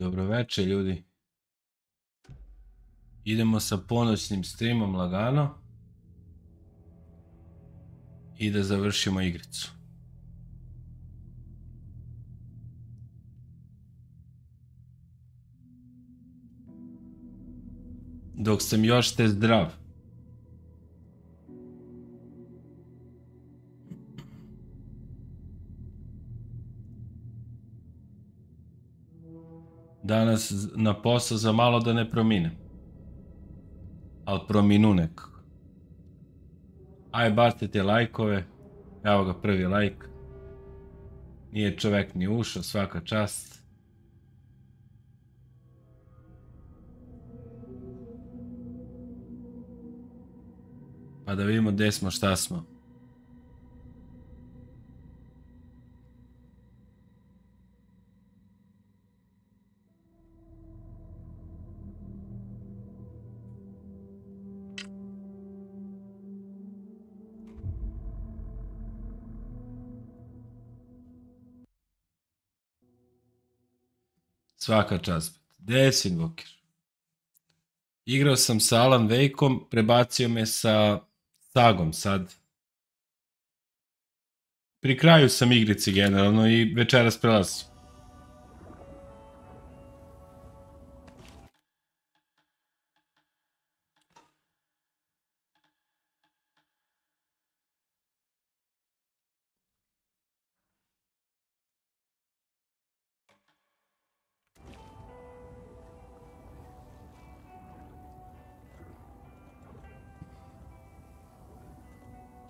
Dobroveče ljudi. Idemo sa ponoćnim streamom lagano i da završimo igricu. Dok sam još te zdrav. Danas na posao za malo da ne prominem. Ali prominu nekako. Aj, bacite lajkove. Evo ga prvi lajk. Nije čovek ni ušao, svaka čast. Pa da vidimo gde smo, šta smo. Svaka čast. Gde si, Invoker? Igrao sam sa Alan Wakeom, prebacio me sa Sagom sad. Pri kraju sam igrici generalno i večeras prelazim.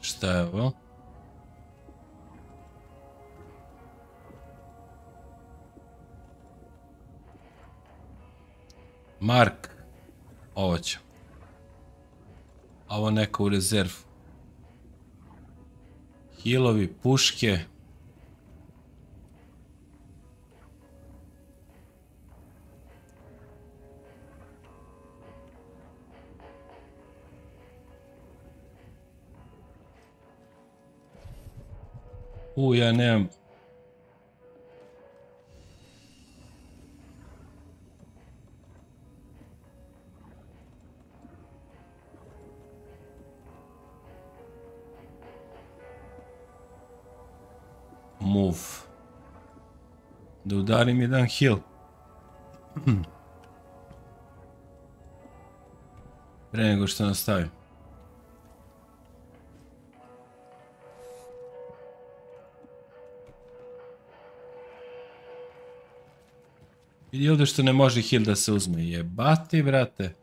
Šta je ovo? Mark. Ovo će. Ovo neka u rezervu. Hilovi, puške. Ja nemam. Move. Da udarim jedan heal. Pre nego što nastavim. Vidi ovdje što ne može heal da se uzme. Jebati, brate.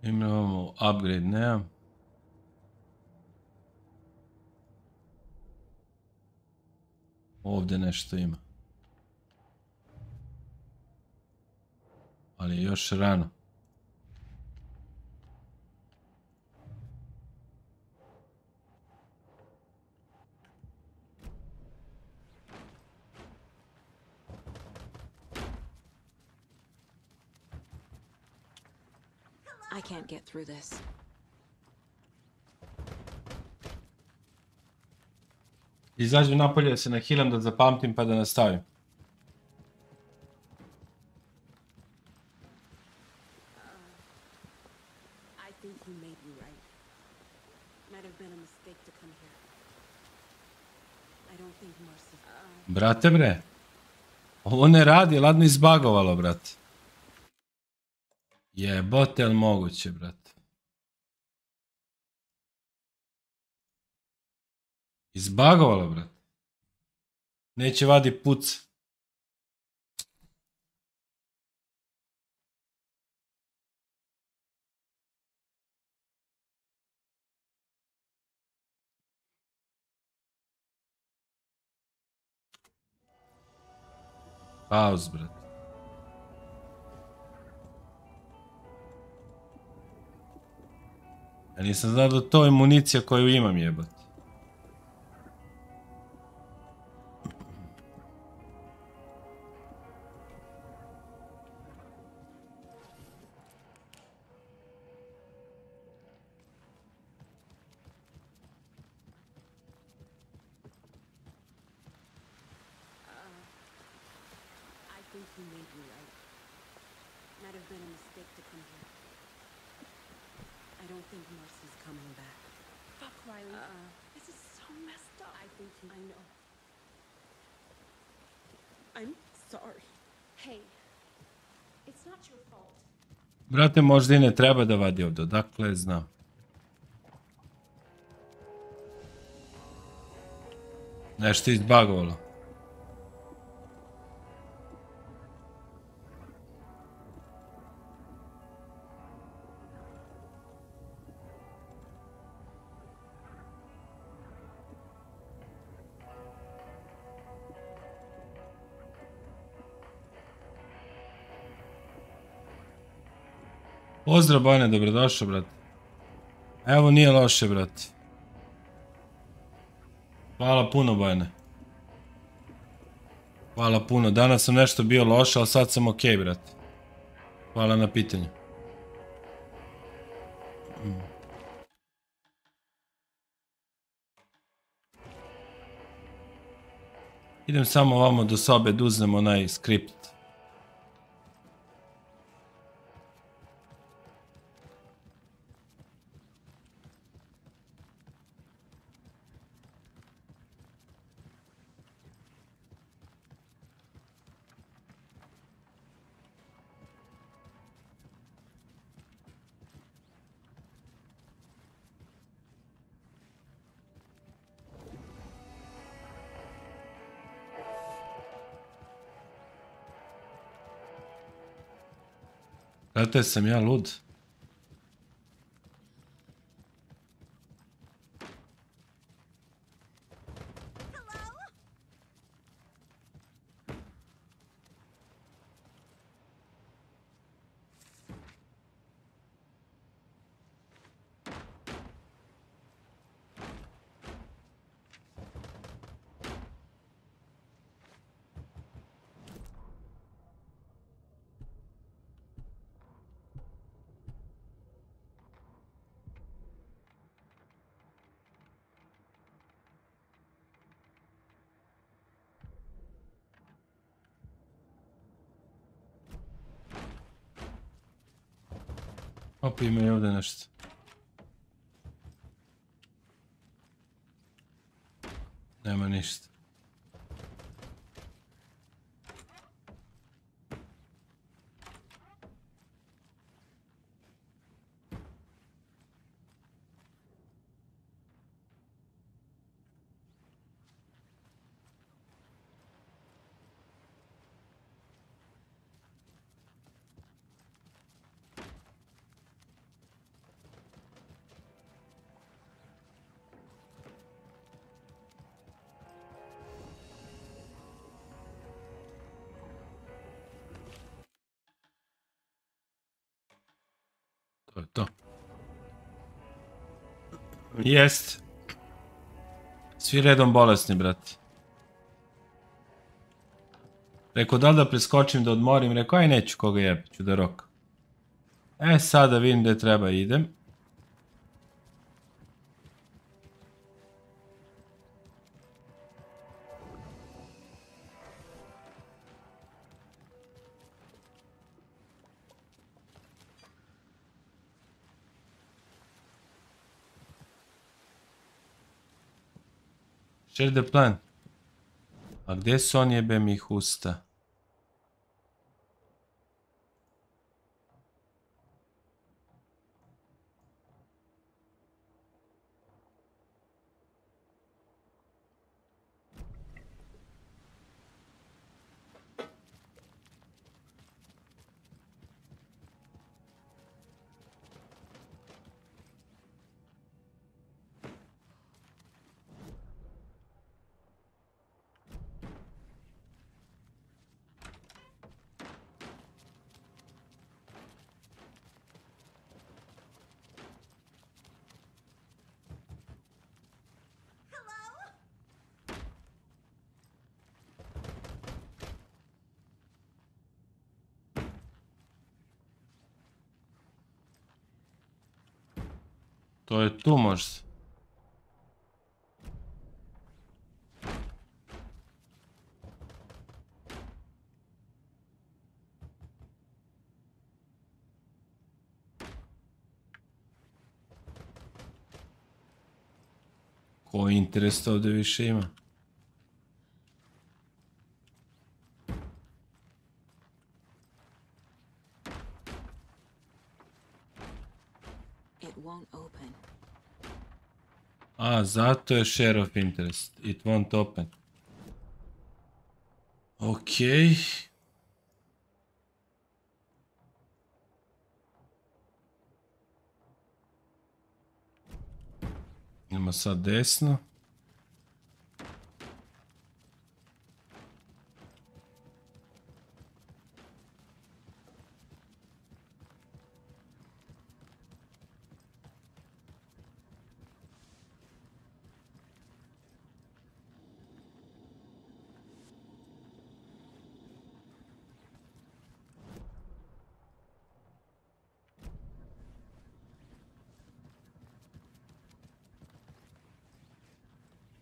Imamo upgrade, nemam. Ovdje nešto ima. Ali još rano. I can't get through this. Izađem napolje da se nahilam, da zapamtim pa da nastavim. I think you may be right. Might have been a mistake to come here. I don't think Marcy... Brate bre, ovo ne radi, ladno izbagovalo, brate. Jebote, jel moguće, brate? Izbagovalo, brate. Neće vadi puc. Pauz, brate. Ja nisam znao da to je municija koju imam, jebate. Brate, možda i ne treba da vadi ovdje, dakle znam. Nešto izbagovalo. Pozdrav Bojane, dobrodošao, brate. Evo, nije loše, brate. Hvala puno, Bojane. Hvala puno. Danas sam nešto bio loš, ali sad sam okej, brate. Hvala na pitanju. Idem samo ovamo do sobe da uzmem onaj skript. Zato sam ja lud. Opet ima i ovdje nešto. Nema ništa. To je to. Jest. Svi redom bolesni, brati. Rekao, da li da preskočim da odmorim? Rekao, aj neću, koga jebe, ću da roka. Sada vidim da treba idem. Share the plan. A gdje su on jebe mi ih usta? To je tu možda. Koji interes ovdje više ima? It won't open. A, zato je share of interest. It won't open. Okej. Idemo sad desno.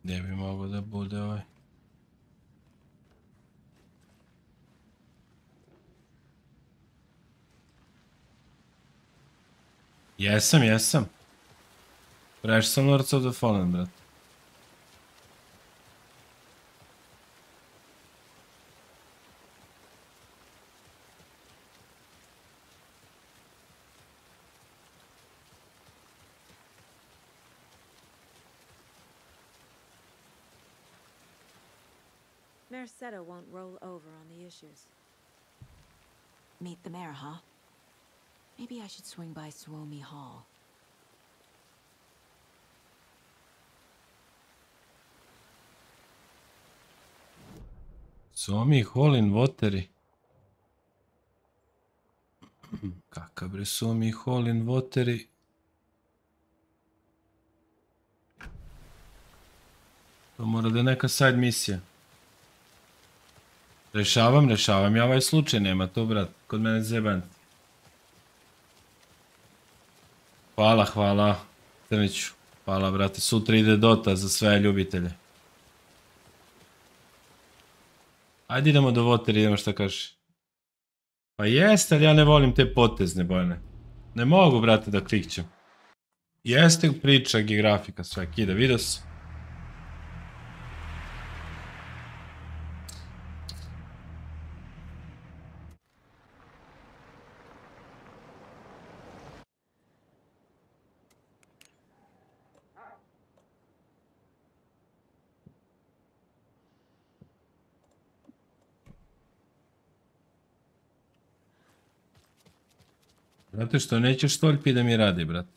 Gdje bi mogao da bude ovaj? Jesam. Prešao sam Lords of the Fallen, brat. Merceda won't roll over on the issues. Meet the mayor, huh? Maybe I should swing by Suomi Hall. Suomi Hall in Wateri. Kakav bre Suomi Hall in Wateri? To mora da je neka side misija. Rešavam ja ovaj slučaj, nema to, brat, kod mene zeban. Hvala, Crniću. Hvala, brate, sutra ide Dota za sve ljubitelje. Ajde idemo do Water, idemo šta kažeš. Pa jeste, ali ja ne volim te potezne bojne. Ne mogu, brate, da klikćem. Jeste priča i grafika sve, kida, vidio si? Zato što nećeš stolpi da mi radi, brate.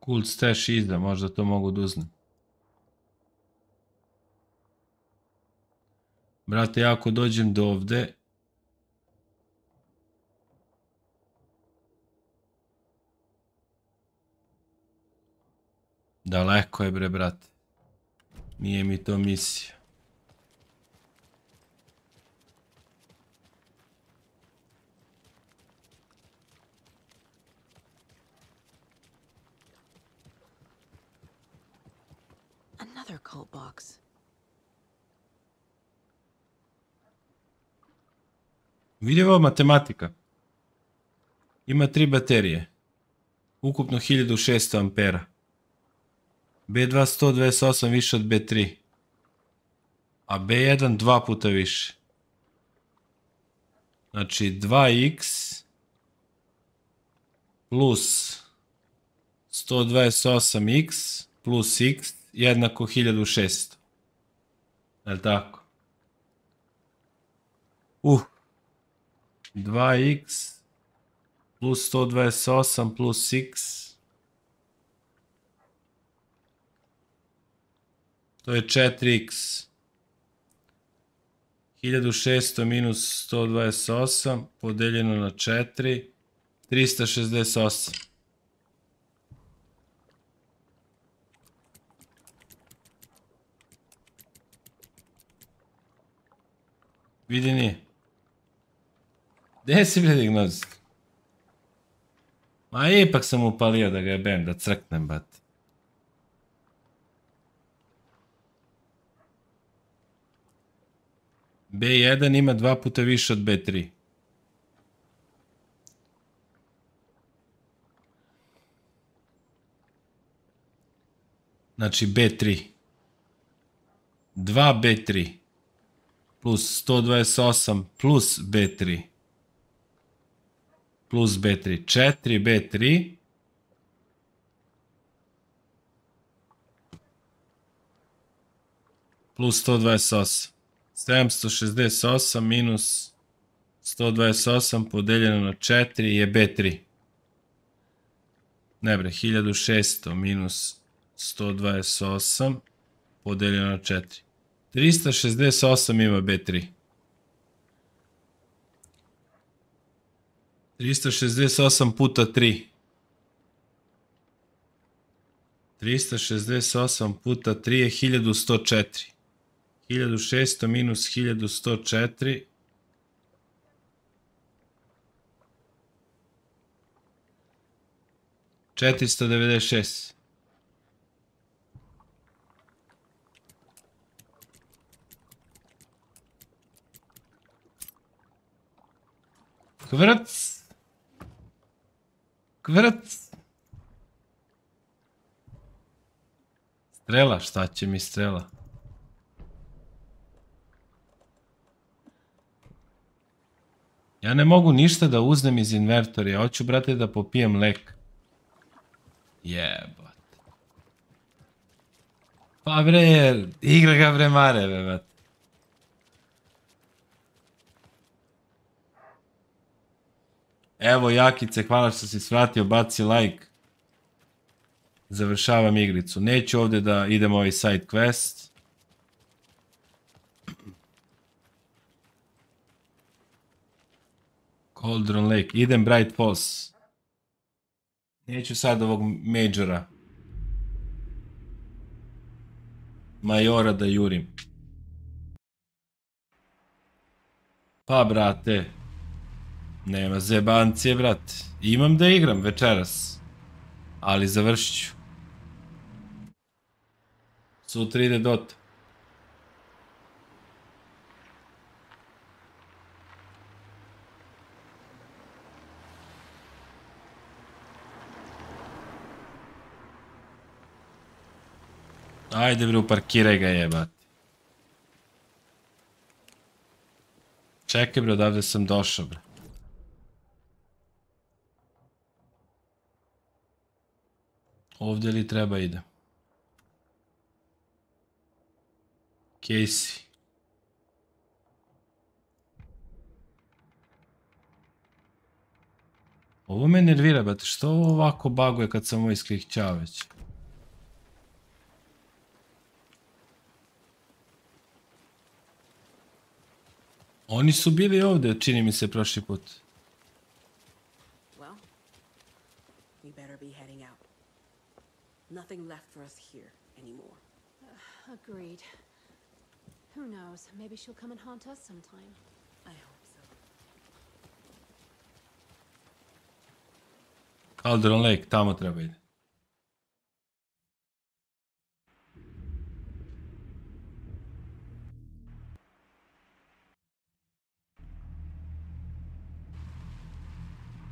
Cool stash iza, možda to mogu da uzmem. Brate, ja ako dođem do ovde, Daleko je bre, brate. Nije mi to misija. Another cult box. Vidi ovo matematika. Ima 3 baterije. Ukupno 1600 ampera. B2 128 više od B3. A B1 2 puta više. Znači 2x plus 128x plus x jednako 1600. Je li tako? 2x plus 128 plus x. To je 4x. 1600 minus 128 podeljeno na 4. 368. Vidi nije. Gde si bre dignoz? Ma ipak sam upalio da ga jebem, da crknem, bat. B1 ima 2 puta više od B3. Znači B3. 2B3 plus 128 plus B3 plus B3. 4B3 plus 128. 768 minus 128 podeljeno na 4 je B3. Ne bre, 1600 minus 128 podeljeno na 4. 368 ima B3. 368 puta 3. 368 puta 3 je 1104. 1600 minus 1104. 496. Kvrc. Kvrc. Strela, šta će mi strela? Ja ne mogu ništa da uzmem iz invertorija, hoću, brate, da popijem lek. Jebot. Pa bre, igra ga bre mare, brate. Evo Jakice, hvala što si svratio, baci like. Završavam igricu. Neću ovdje da idem ovaj side quest. Cauldron Lake. Idem Bright Falls. Neću sad ovog majora. Majora da jurim. Pa brate. Nema zebancije, brate. Imam da igram večeras. Ali završit ću. Sutra ide Dota. Ajde bre, uparkiraj ga jebati. Čekaj bre, odavde sam došao bre. Ovdje li treba idem? Casey. Ovo me nervira, brate. Što ovo ovako baguje kad sam ovo iskrihćao već? Oni su bili ovdje, čini mi se, prošli put. Well, we better be heading out. Nothing left for us here anymore. Agreed. Who knows? Maybe she'll come and haunt us sometime. I hope so. Cauldron Lake, tamo treba ide.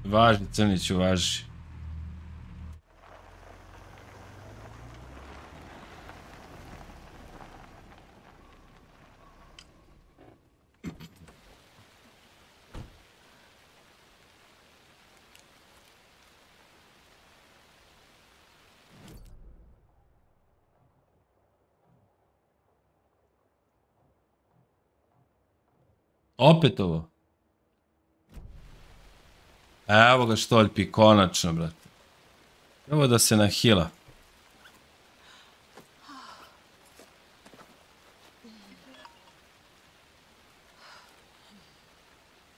Važi, Crniću, važi. Opet ovo. Evo ga Štoljpi, konačno, brate. Evo da se nahila.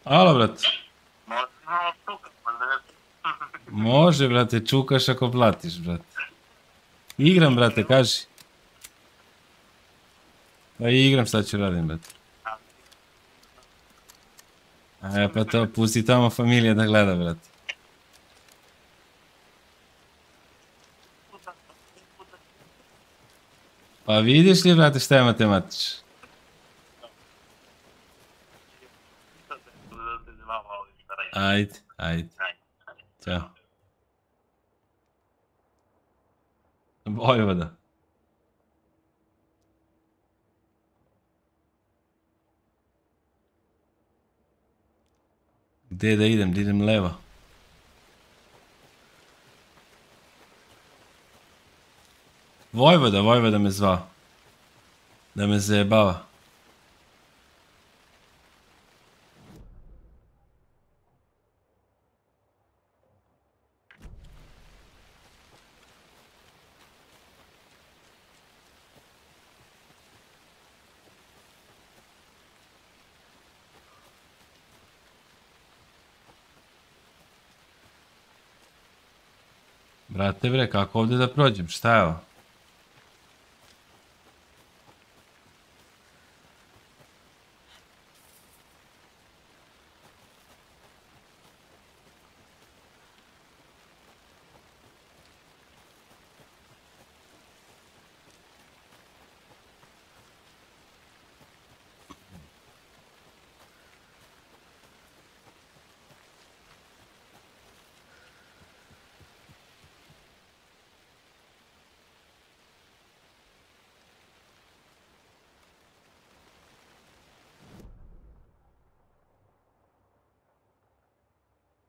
Alo, brate. Može, brate, čukaš ako platiš, brate. Igram, brate, kaži. Pa igram, šta ću radim, brate. A pa to, pusti tamo familija da gleda, brate. Pa vidiš li, brate, šta je matematič? Ajde, ajde. Ćao. Vojvoda. Gdje da idem? Da idem levo. Vojvoda me zvao. Da me zajebava. Brate bre, kako ovdje da prođem? Šta je ovo?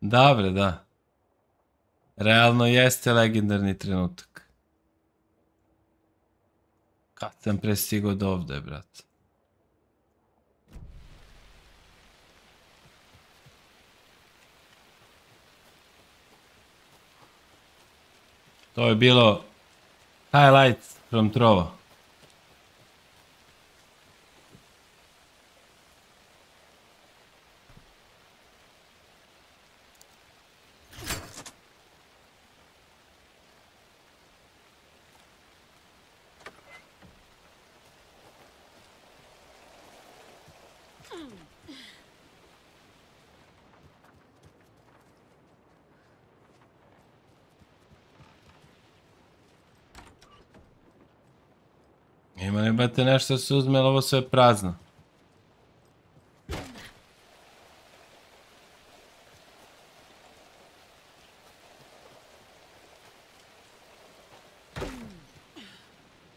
Da bre, da. Realno jeste legendarni trenutak. Kad sam prestigao do ovdje, brat. To je bilo highlights from Trova. Ima ne bate nešto se uzme, ali ovo sve je prazno.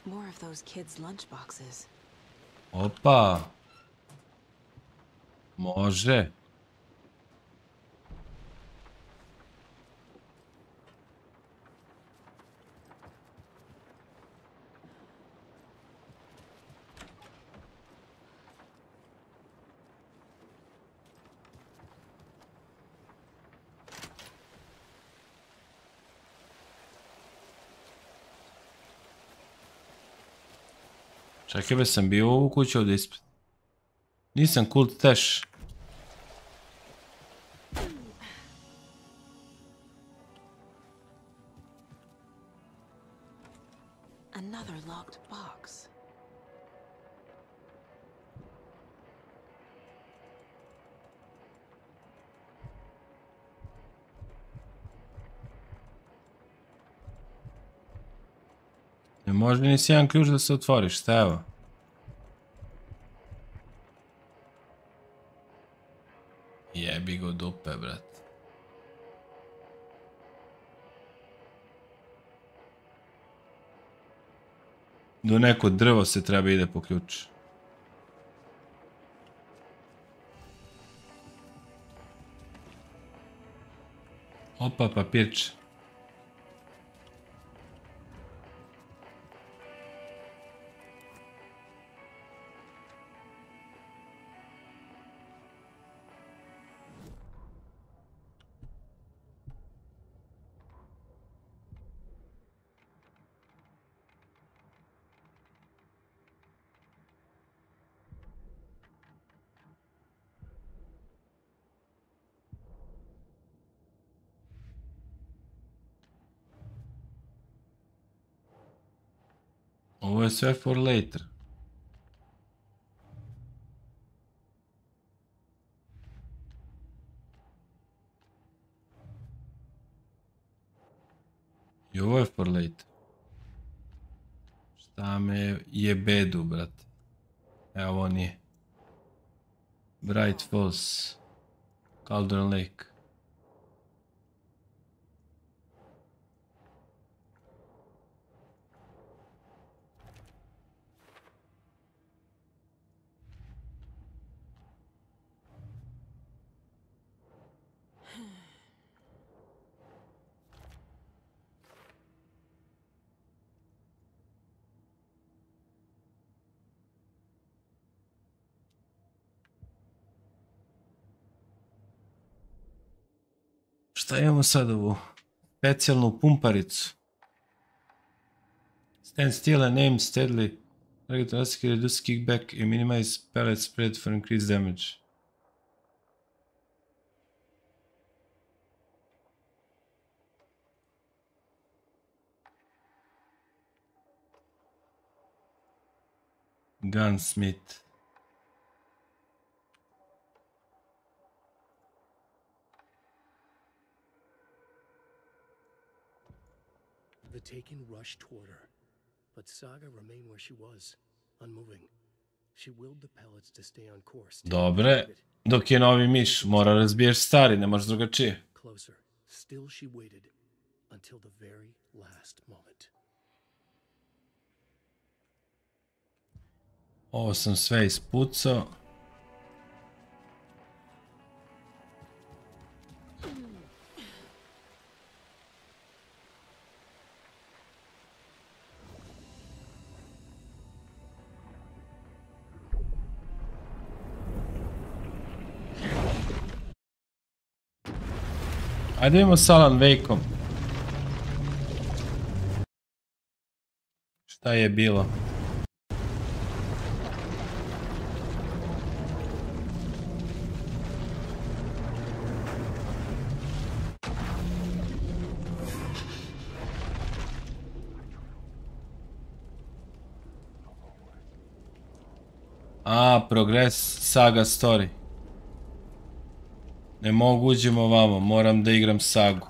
More of those kids' lunchboxes. Opa. Može. Čekaj be, sam bio u ovu kuću ovdje ispred. Nisam kult teš. može ni s jedan ključ da se otvori, šta evo? Jebi go dupe, brat. Do neko drvo se treba ide po ključ. Opa, papirče. Ovo je sve for later. I ovo je for later. Šta me jebedu, brate. Evo ovo nije. Bright Falls. Cauldron Lake. Šta imamo sad ovu? Specijalnu pumparicu. Stand still and aim steadily. Target velocity, reduce kickback and minimize pellet spread for increased damage. Gunsmith. The Taken rushed toward her, but Saga remained where she was, unmoving. She willed the pellets to stay on course. Dobre, dok je novi miš, mora razbiješ stari, ne može drugačije. Closer, still she waited until the very last moment. Ovo sam sve ispucao. Ajde idemo s Alan Wakeom. Šta je bilo? Progress saga story. Ne mogu uđem ovamo, moram da igram sagu.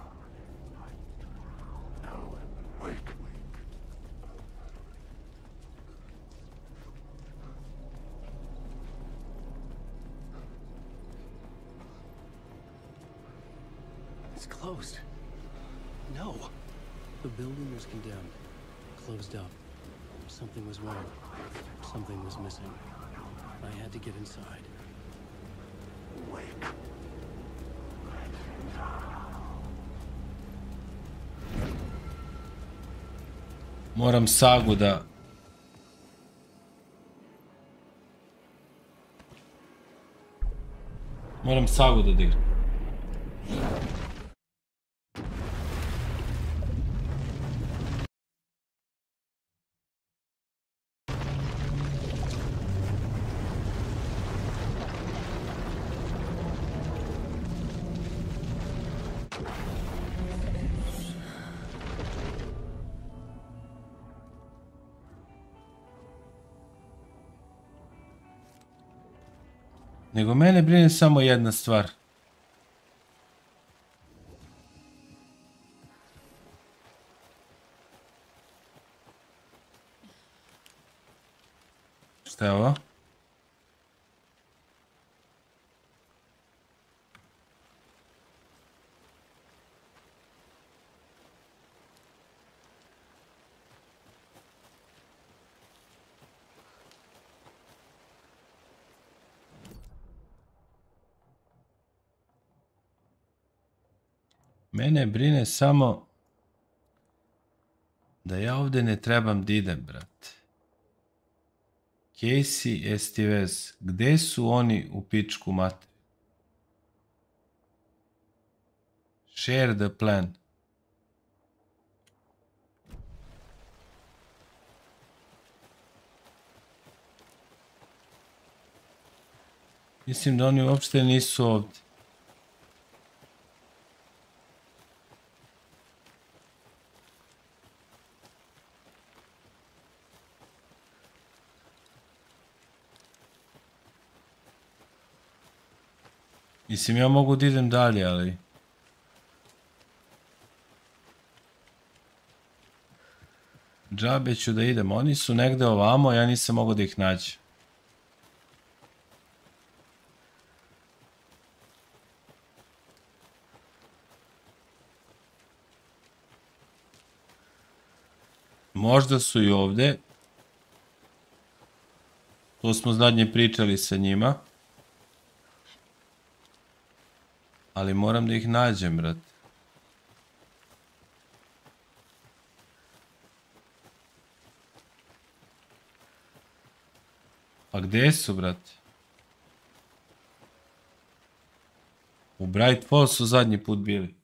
It's closed. No. The building was condemned. Closed up. Something was wrong. Something was missing. I had to get inside. Wake. Moram sagu da... Moram sagu da odigram. Nego mene brine samo jedna stvar. Mene brine samo da ja ovdje ne trebam da idem, brate. Casey, Estivez, gde su oni u pičku mater? Share the plan. Mislim da oni uopšte nisu ovdje. Mislim, ja mogu da idem dalje, ali... Džabe ću da idem. Oni su negde ovamo, ja nisam mogao da ih nađem. Možda su i ovde. To smo zadnje pričali sa njima. Ali moram da ih nađem, brate. Pa gde su, brate? U Bright Falls su zadnji put bili.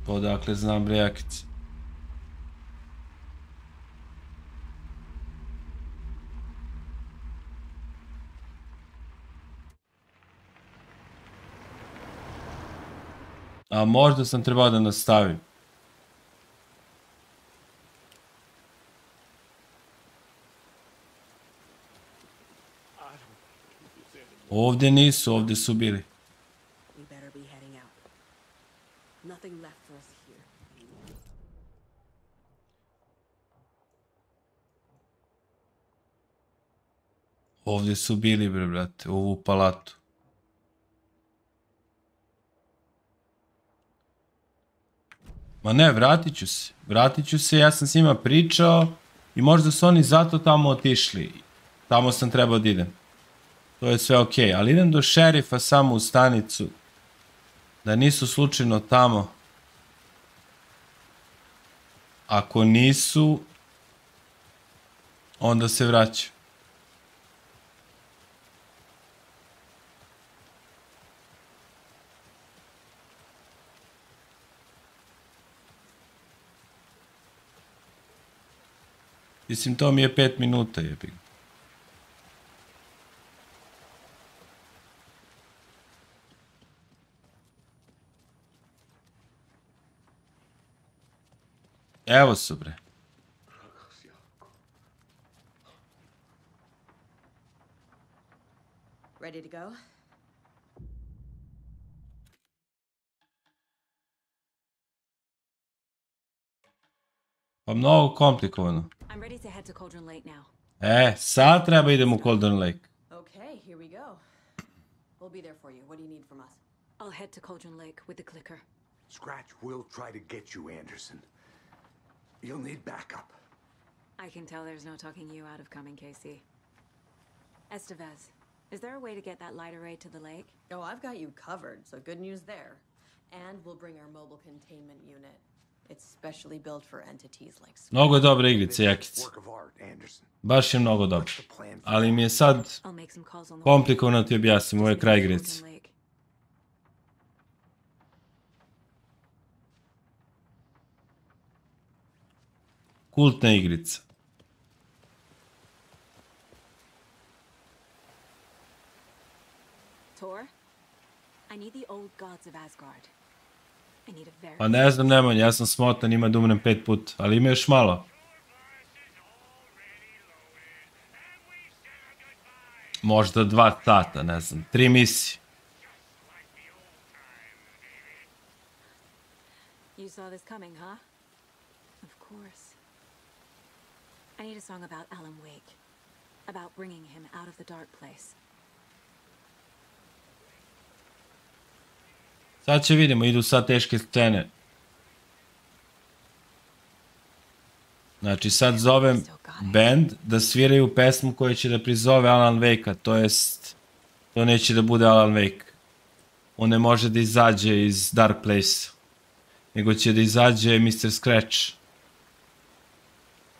Odakle znam brejakice. A možda sam trebao da nastavim. Ovdje nisu, ovdje su bili. We better be heading out. Nothing left for us here. Ovdje su bili, bre, brate, u ovu palatu. Ma ne, vratit ću se, ja sam s njima pričao i možda su oni zato tamo otišli. Tamo sam trebao da idem. To je sve okej, ali idem do šerifa samo u stanicu. Da nisu slučajno tamo. Ako nisu, onda se vraćam. Mislim, to mi je 5 minuta, jebi. Evo su, bre. Ready to go? Pa mnogo komplikovano. I'm ready to head to Cauldron Lake now. Sad treba idem u Cauldron Lake. Okay, here we go. We'll be there for you. What do you need from us? I'll head to Cauldron Lake with the clicker. Scratch will try to get you, Anderson. You'll need backup. I can tell there's no talking you out of coming, Casey. Estevez, is there a way to get that light array to the lake? Oh, I've got you covered, so good news there. And we'll bring our mobile containment unit. It's specially built for entities like Scratch. Mnogo je dobra igrica, Jakic. Work of art, Anderson. Baš je mnogo dobro. Ali mi je sad I'll make some calls on the komplikovano ti objasnim, ovo je kraj igrice. Cauldron Lake. Kultna igrica. Tor, I need the old gods of Asgard. I need a very... Pa ne znam, Nemanja, ja sam smotan, ima da umrem 5 puta, ali ima još malo. Možda 2 sata, ne znam, 3 misije. You saw this coming, huh? Of course. I need a song about Alan Wake. About bringing him out of the dark place. Sad će vidimo, idu sad teške scene. Znači sad zovem band da sviraju pesmu koja će da prizove Alan Wake-a, to jest, to neće da bude Alan Wake. On ne može da izađe iz Dark Place, nego će da izađe Mr. Scratch.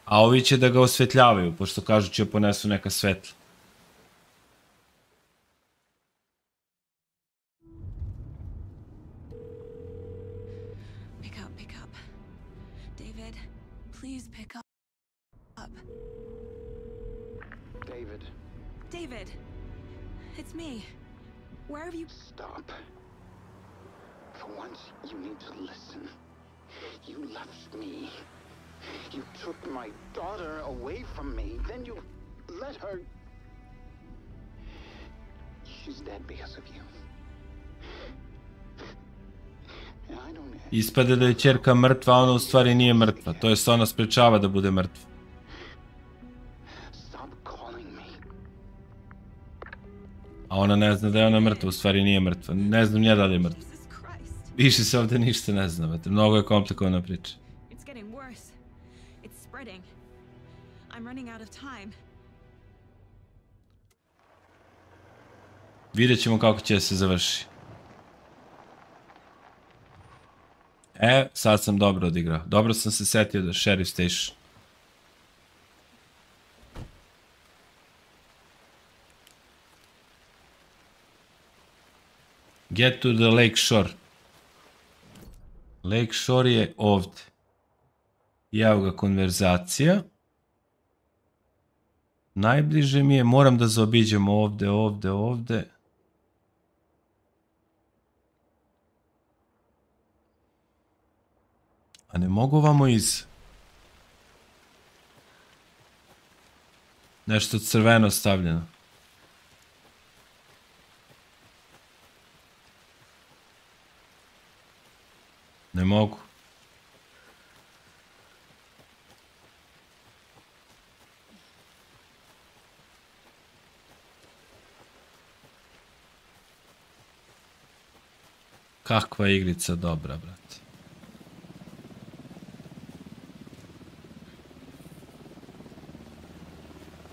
A ovi će da ga osvetljavaju, pošto kažu će ponesu neka svetla. Pick up. David, please pick up. David, it's me. Where have you... Stop. For once, you need to listen. You left me. You took my daughter away from me. Then you let her... She's dead because of you. I don't... Ispade da je ćerka mrtva, a ona u stvari nije mrtva. To jest ona sprečava da bude mrtva. A ona ne zna da je ona mrtva, u stvari nije mrtva. Ne znam nije da li je mrtva. Više se ovdje ništa ne zna, mnogo je komplikovana priča. Vidjet ćemo kako će se završi. Sad sam dobro odigrao. Dobro sam se setio da Sheriff Station. Get to the lake shore. Lake shore je ovdje. I evo ga konverzacija. Najbliže mi je, moram da zaobiđem ovdje. A ne mogu ovamo iz. Nešto crveno stavljeno. Ne mogu. Kakva igrica dobra, brate.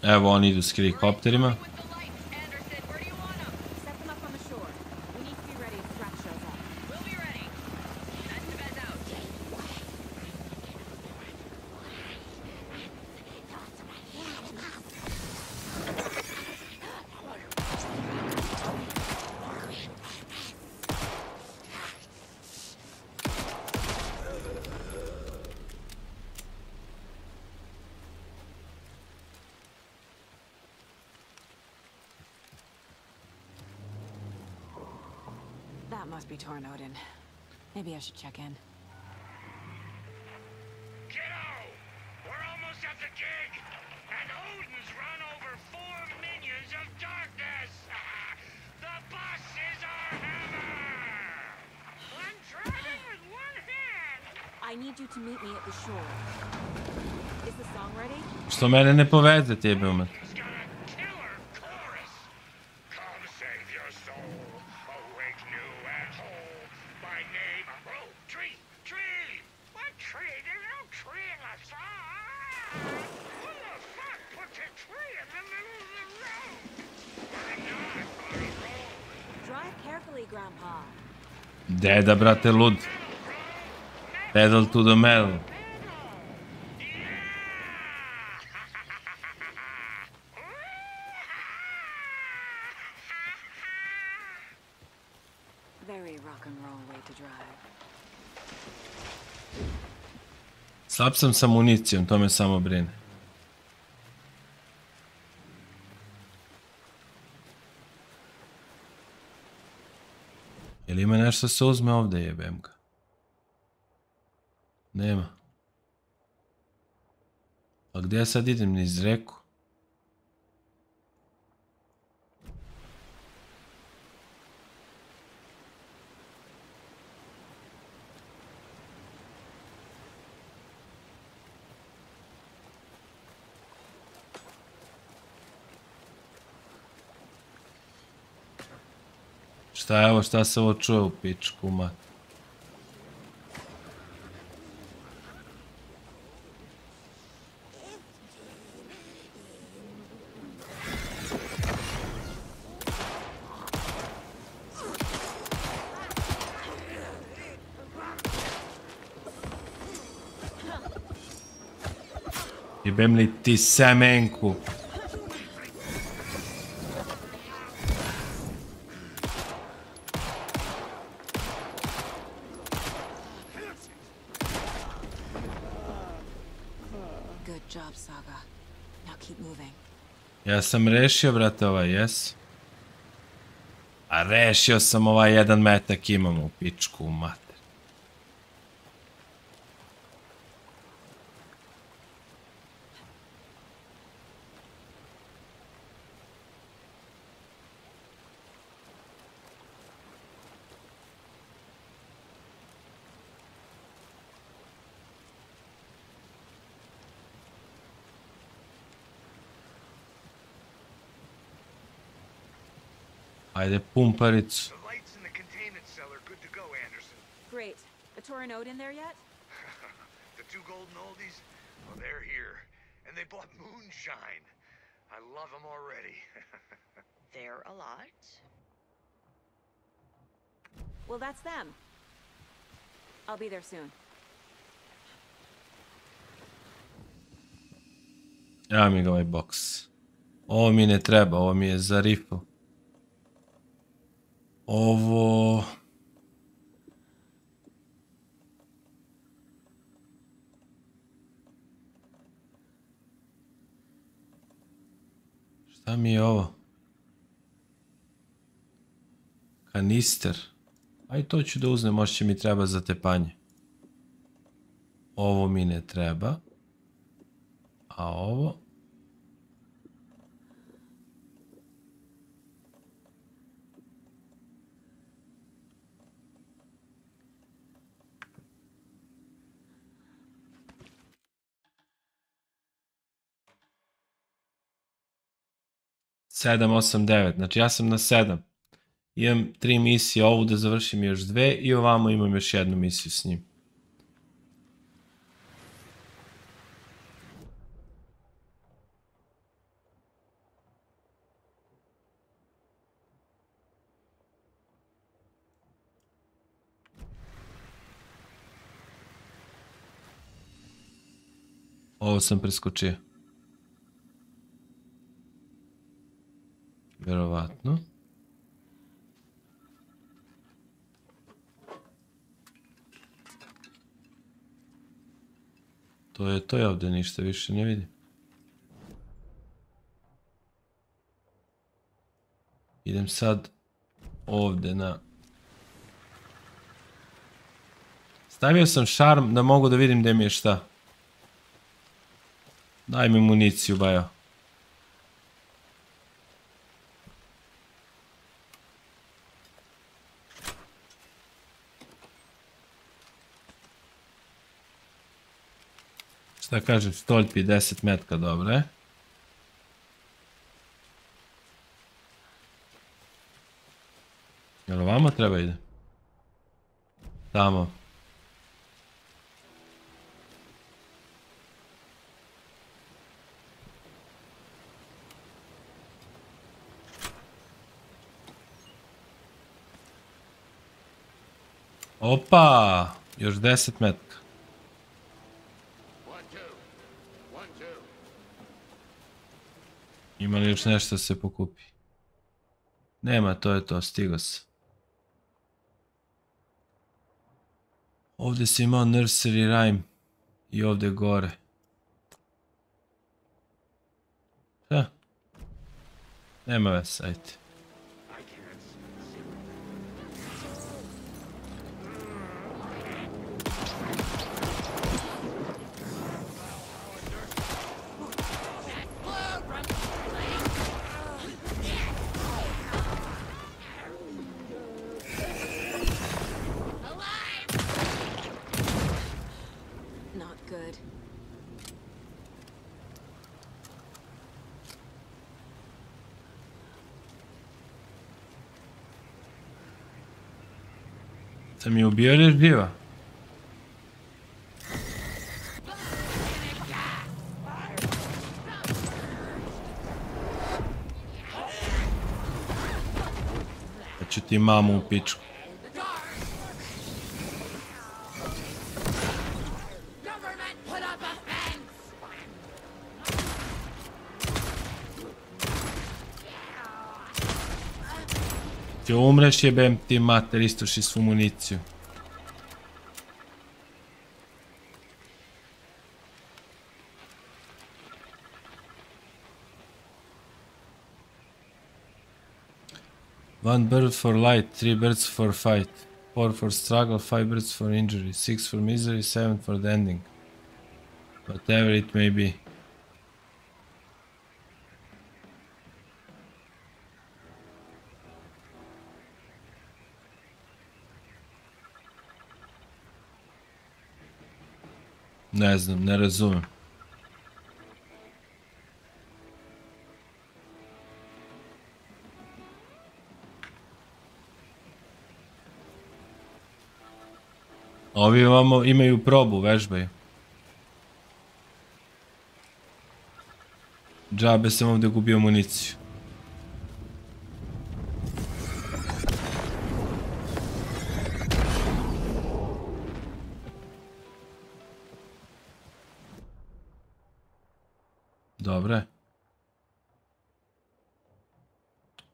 Evo oni idu s helikopterima. That must be torn Odin. Maybe I should check in. Kiddo! We're almost at the gig! And Odin's run over 4 minions of darkness! The boss is our hammer! I'm driving with one hand! I need you to meet me at the shore. Is the song ready? Što mene ne povezete, jebe umet. Deda, brate, lud. Pedal to the metal. Very rock and roll way to drive. Slab sam sa municijom, to me samo brine. Jel ima nešto se uzme ovdje, jebem ga? Nema. A gdje ja sad idem, niz reku? Šta je ovo, šta se ovo čuje u pičku, mat? Jebem li ti semenku? Good job, Saga. Now keep moving. Ja sam rešio, brate, ovaj, jes? A rešio sam ovaj jedan metak, imam u pičku, mater. Ajde, pumparicu. The lights in the containment cellar good to go, Anderson. Great. A Tauren Ode in there yet? The two golden oldies, well, they're here. And they bought moonshine. I love them already. They're a lot. Well, that's them. I'll be there soon. Evo mi ga ovaj boks. Ovo mi ne treba, ovo mi je za rifle. Ovo... Šta mi je ovo? Kanister. Aj to ću da uzmem, možda će mi treba za tepanje. Ovo mi ne treba. A ovo... Sedam, 8, 9. Znači ja sam na 7. Imam 3 misije, ovu da završim još 2 i ovamo imam još jednu misiju s njim. Ovo sam preskočio. Verovatno. To je ovdje, ništa više ne vidim. Idem sad ovdje na... Stavio sam šarm da mogu da vidim gdje mi je šta. Daj mi municiju, bajo. Šta kažem, stolpi 10 metka, dobro je. Jel ovamo treba ide? Tamo. Opa! Još 10 metka. Ima li još nešto se pokupi? Nema, to je to, stigo se. Ovdje si imao nursery rhyme i ovdje gore. Šta? Nema veze, ajde. Sam je ubio ili je živa? Pa ću ti mamu u pičku. Če umreš, jebem ti mater, istoši svu municiju. One bird for light, 3 birds for fight, 4 for struggle, 5 birds for injury, 6 for misery, 7 for the ending. Whatever it may be. Ne znam, ne razumem. Ovi ovamo imaju probu, vežbaju. Džabe sam ovdje gubio municiju. Dobre.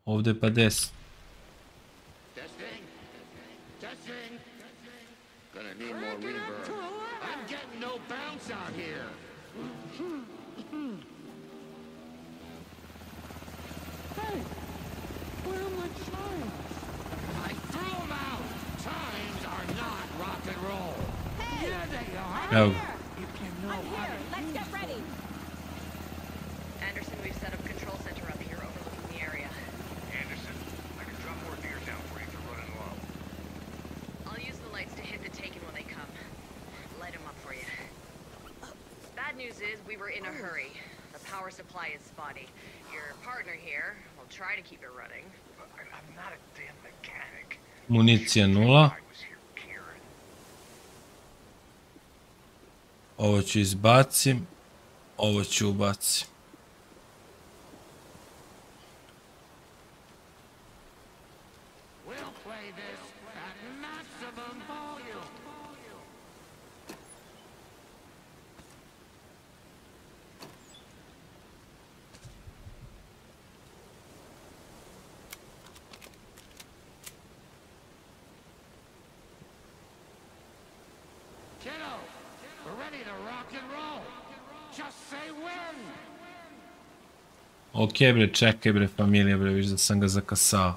Ovdje pa desno. Evo ga. Anderson, we've set up control center up here overlooking the area. Anderson, I can drop more beers down for you if you're running low. I'll use the lights to hit the taken when they come. Light them up for you. Bad news is we were in a hurry. The power supply is spotty. Your partner here will try to keep it running. I'm not a damn mechanic. Municija 0. Ovo ću izbacim. Ovo ću ubacim. Ok bre, čekaj bre familija bre, viš da sam ga zakasao.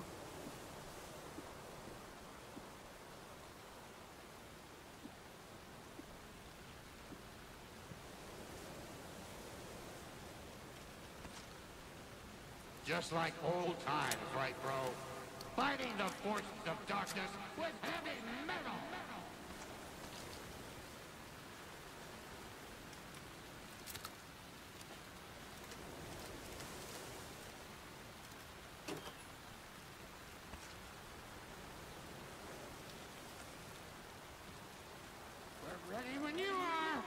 Just like old times, right, bro? Fighting the forces of darkness with heavy metal! We're ready when you are!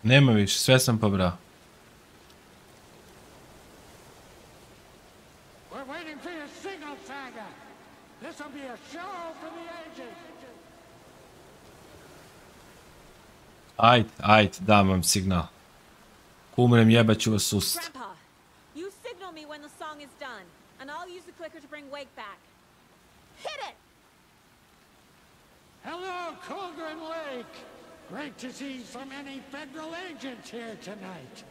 Nema više, sve sam pobrao. We're waiting for your signal, Saga. This'll be a show for the ages. Ajde, dam vam signal. Umrem, jebaću vas ust. Grandpa, you signal me when the song is done, and I'll use the clicker to bring Wake back. Hit it! Hello, Cauldron Lake. Great to see so many federal agents here tonight.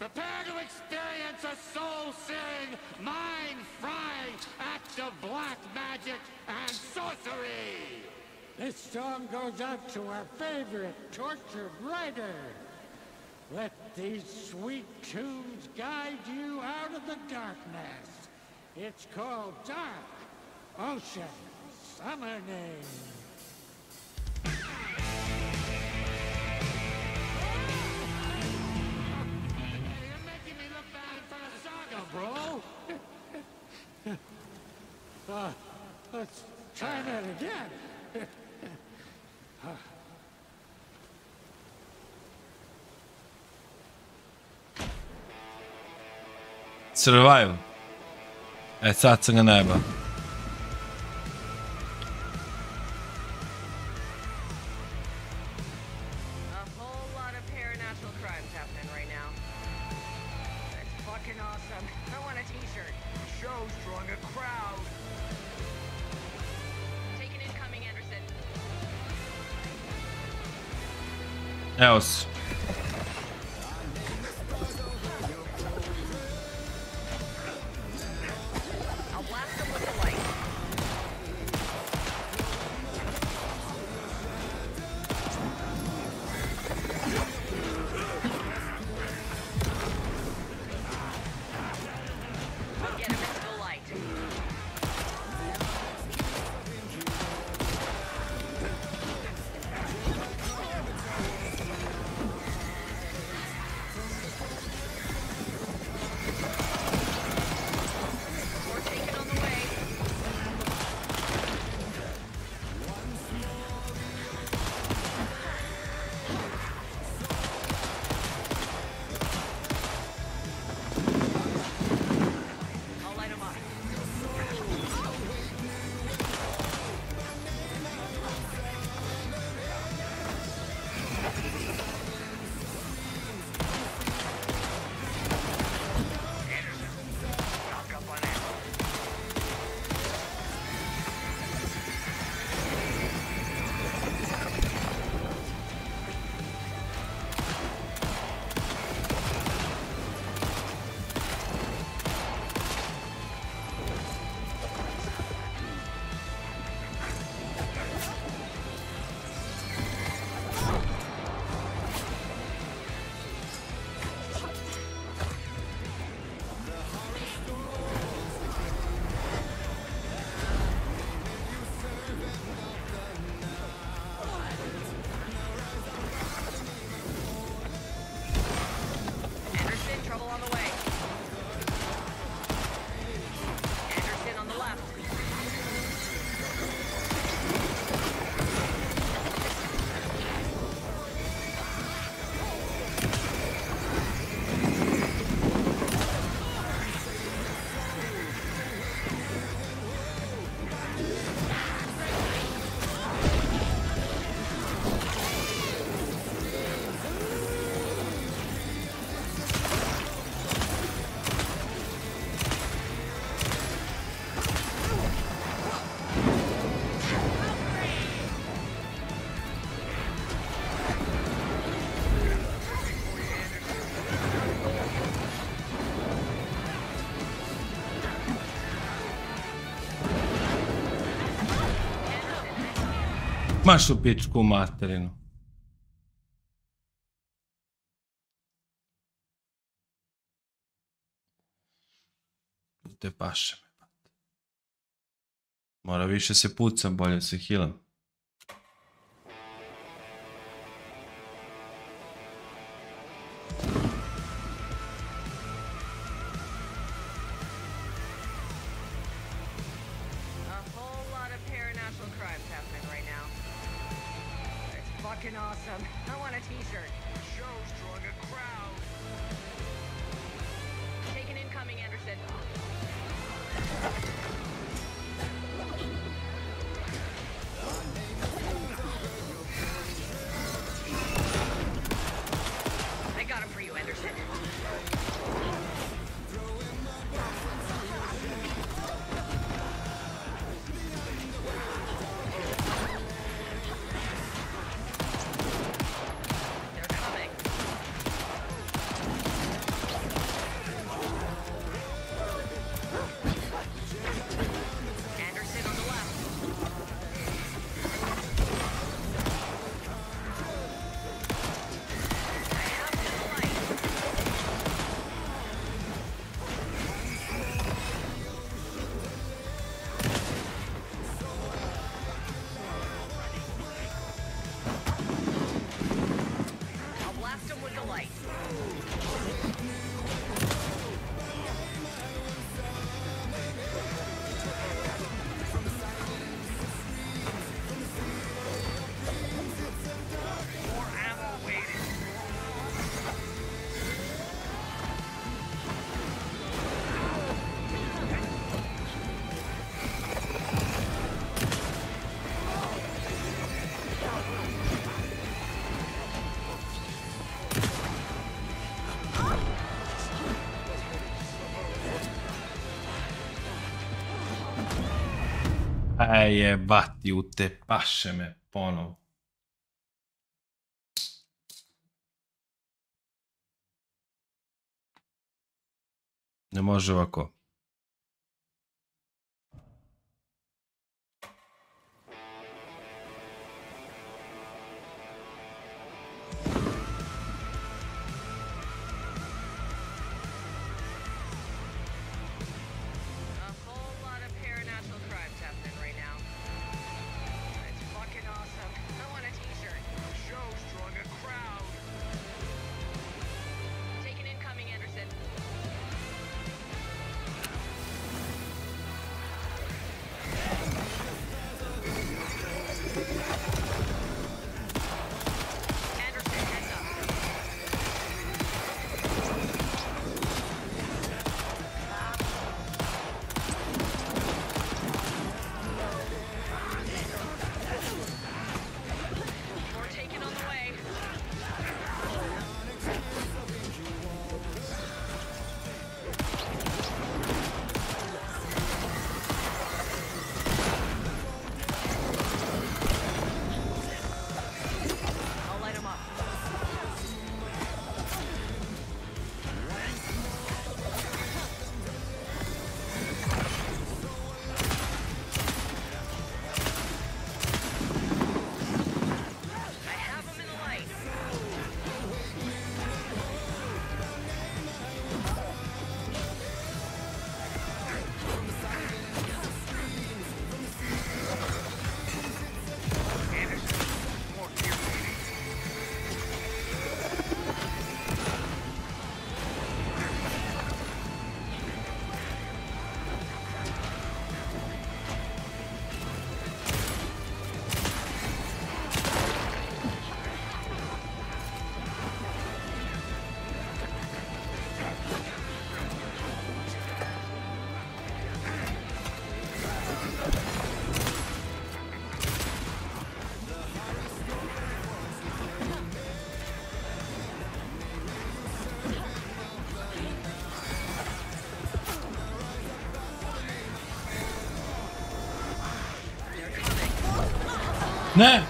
Prepare to experience a soul-searing, mind-frying act of black magic and sorcery. This song goes out to our favorite tortured writer. Let these sweet tunes guide you out of the darkness. It's called Dark Ocean Summoning. You're making me look bad in front of Saga, bro. Let's try that again. Survival. E, sad sam ga najebao. fucking awesome. I want a t-shirt. Show's drawing a crowd. Take an incoming, Anderson. Evo se. I'll blast them with the light. I'll get him into the light. More taken on the way. I'll light him up. Stock up on ammo. Anderson, trouble on the way. Anderson on the left. Maš u pičku materinu. Te paše me. Mora više se pucam, bolje se healam. A whole lot of paranormal crimes happening right now. It's fucking awesome. I want a t-shirt. Show's drawing a crowd. Take an incoming, Anderson. I got him for you, Anderson. They're coming. Aj jebati, utepaše me ponovo. Ne može ovako. Ne!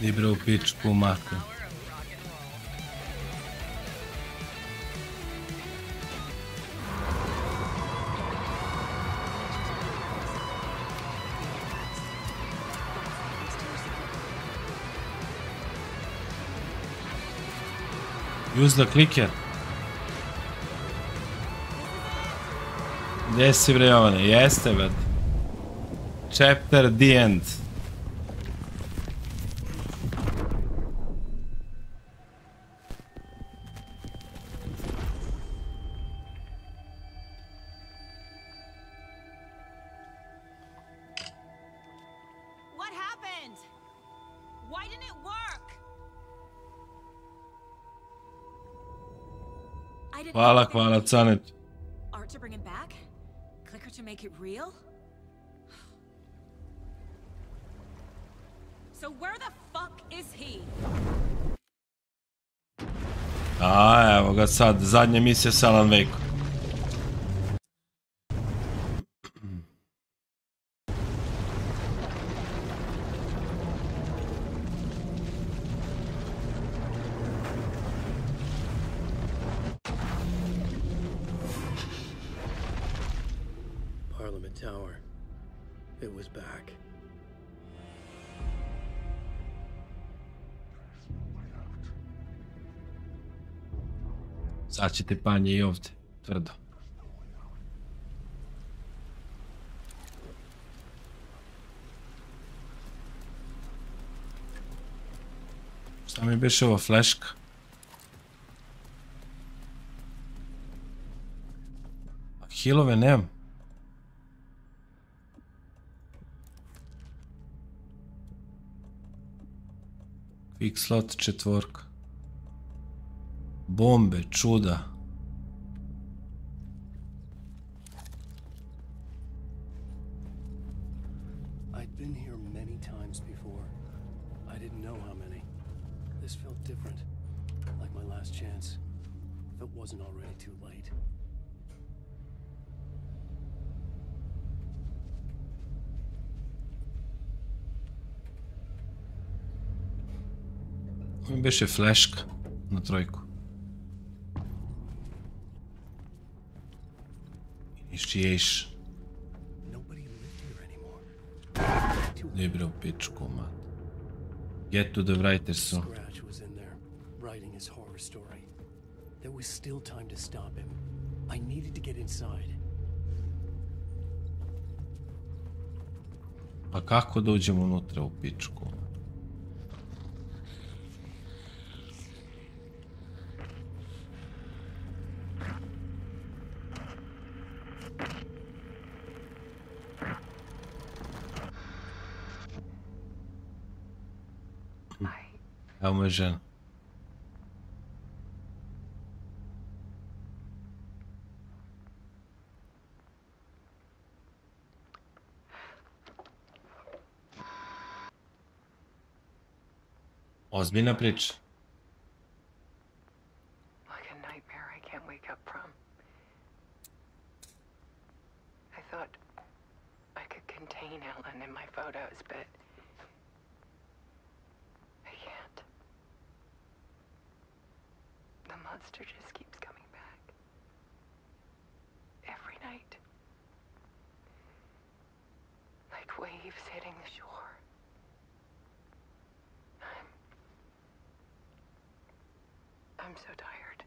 Igra u pičku maku. Use the clicker. Gdje si bre Jovane? Jeste brate. Chapter the end. What happened? Why didn't it work? I didn't Hvala, know hvala anything. Canet. Art to bring him back? Clicker to make it real? So where the fuck is he? A, evo ga sad, zadnja misija s Alan Wakeom. Parliament Tower. It was back. Sad ćete panje i ovdje, tvrdo. Šta mi biše ovo fleška? A hilove nemam. Quick slot 4. Bombe, čuda. I'd been here many times before. I didn't know how many. This felt different, like my last chance. If it wasn't already too late. Ovo mi biše fleška na 3. Initiation. Nobody lived here anymore. Gdje bre u pičku, man. Get to the writers room. Scratch was in there, writing his horror story. There was still time to stop him. I needed to get inside. Pa kako da uđemo unutra u pičku? Evo moja žena. Ozbiljna priča. Like a nightmare I can't wake up from. I thought I could contain Ellen in my photos, but I can't. The monster just keeps coming back. Every night. Like waves hitting the shore. I'm so tired.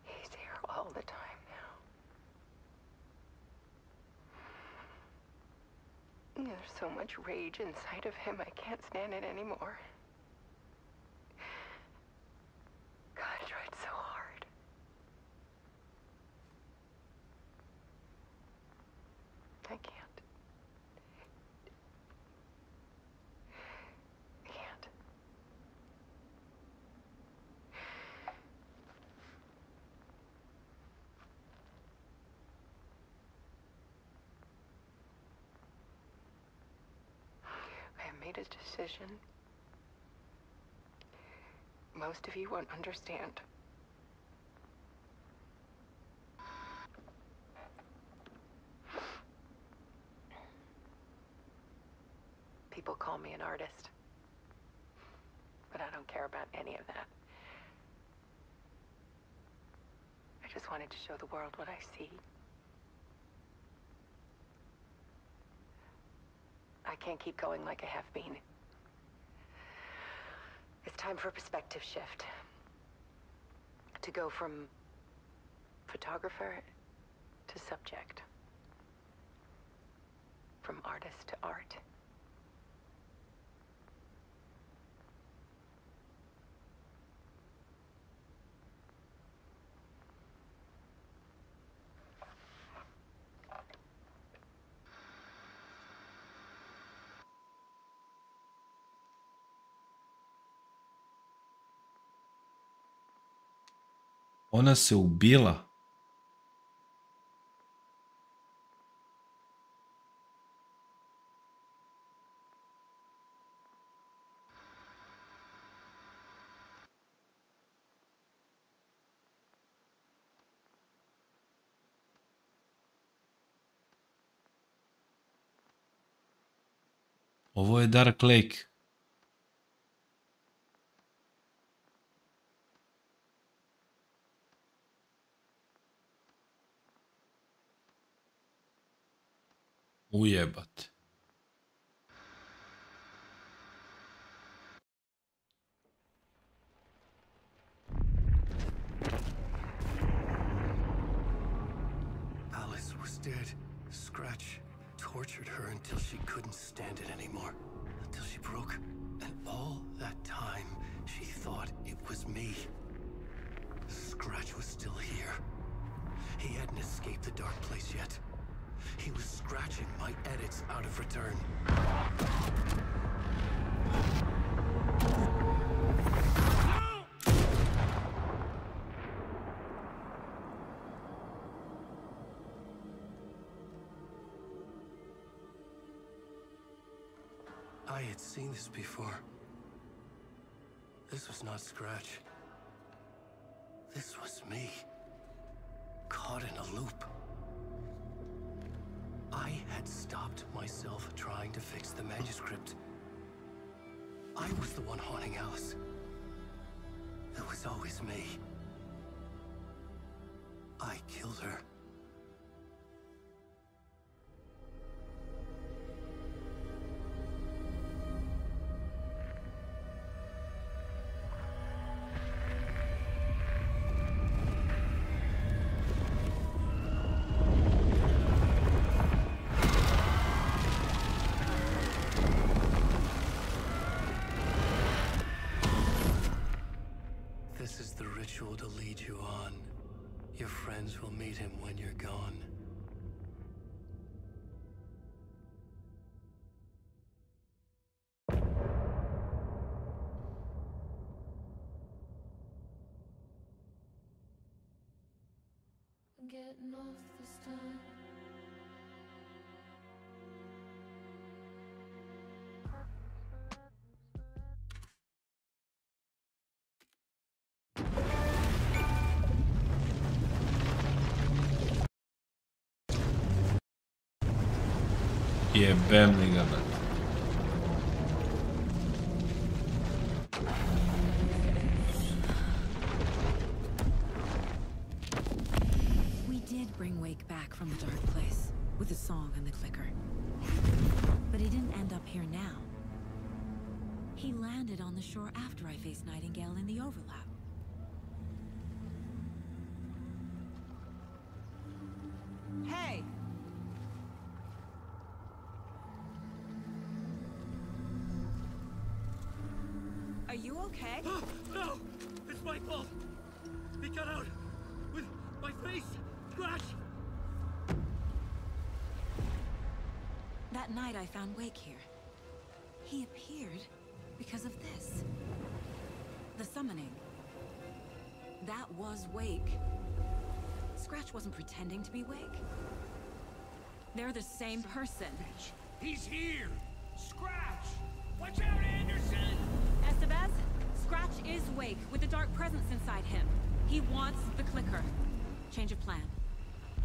He's here all the time now. There's so much rage inside of him, I can't stand it anymore. God, I tried so hard. I can't. Made a decision. Most of you won't understand. People call me an artist, but I don't care about any of that. I just wanted to show the world what I see. I can't keep going like I have been. It's time for a perspective shift. To go from photographer to subject. From artist to art. Ona se ubila. Ovo je Dark Lake. Ujebate. Alice was dead. Scratch tortured her until she couldn't stand it anymore. Until she broke. And all that time, she thought it was me. Scratch was still here. He hadn't escaped the dark place yet. He was scratching my edits out of return. I had seen this before. This was not Scratch. This was me. Caught in a loop. I had stopped myself trying to fix the manuscript. I was the one haunting Alice. It was always me. I killed her. This is the ritual to lead you on. Your friends will meet him when you're gone. I'm getting off this time. Jebem li ga, brate. We did bring Wake back from the dark place with the song and the clicker. But he didn't end up here now. He landed on the shore after I faced Nightingale in the overlap. Hey! Are you okay? No! It's my fault! He got out! With my face! Scratch! That night I found Wake here. He appeared because of this. The summoning. That was Wake. Scratch wasn't pretending to be Wake. They're the same person. He's here! Scratch! Watch out, Anderson! Estevez, Scratch is Wake with the dark presence inside him. He wants the clicker. Change of plan.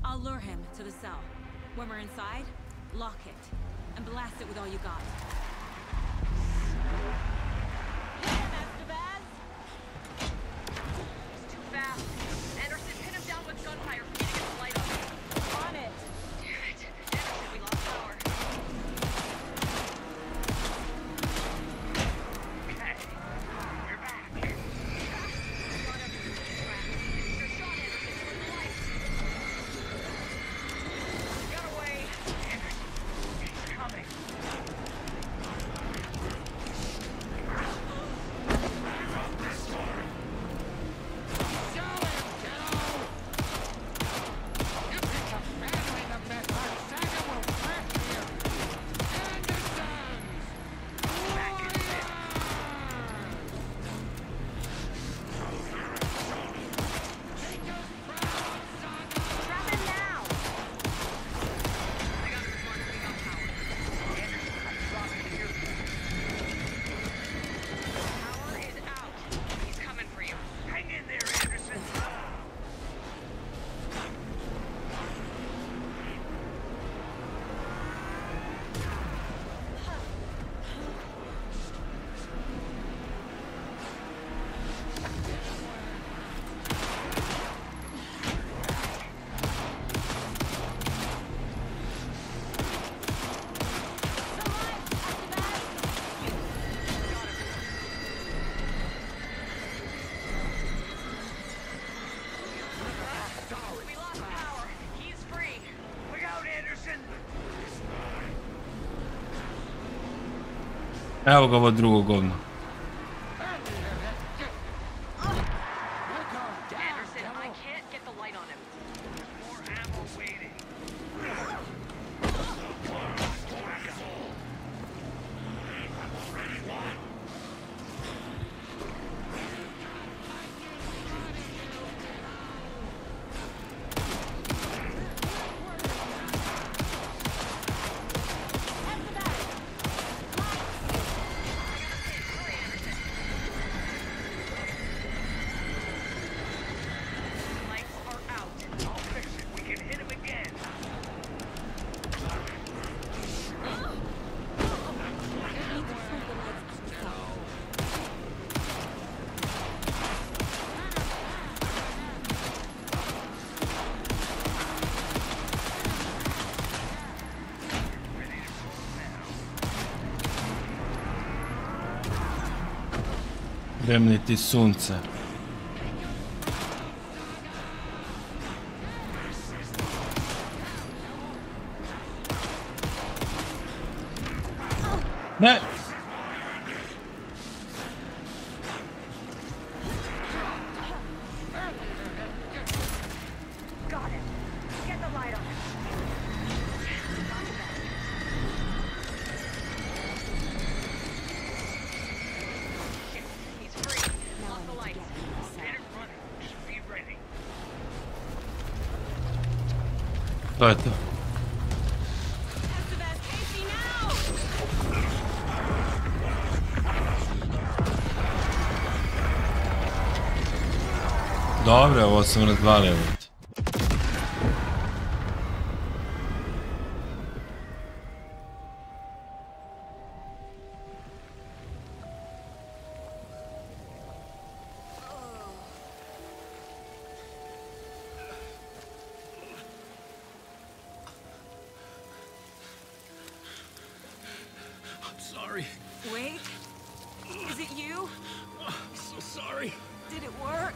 I'll lure him to the cell. When we're inside, lock it and blast it with all you got. Hit him, Estevez! He's too fast. Anderson, pin him down with gunfire for me to get the light on. On it! Damn it. Anderson, we lost power. Hey, you're Evo ga ovo drugo govno. Remniti sunca. Ne! To je to. Dobro, ovo sam razvalio. Sorry. Wait. Is it you? I'm so sorry. Did it work?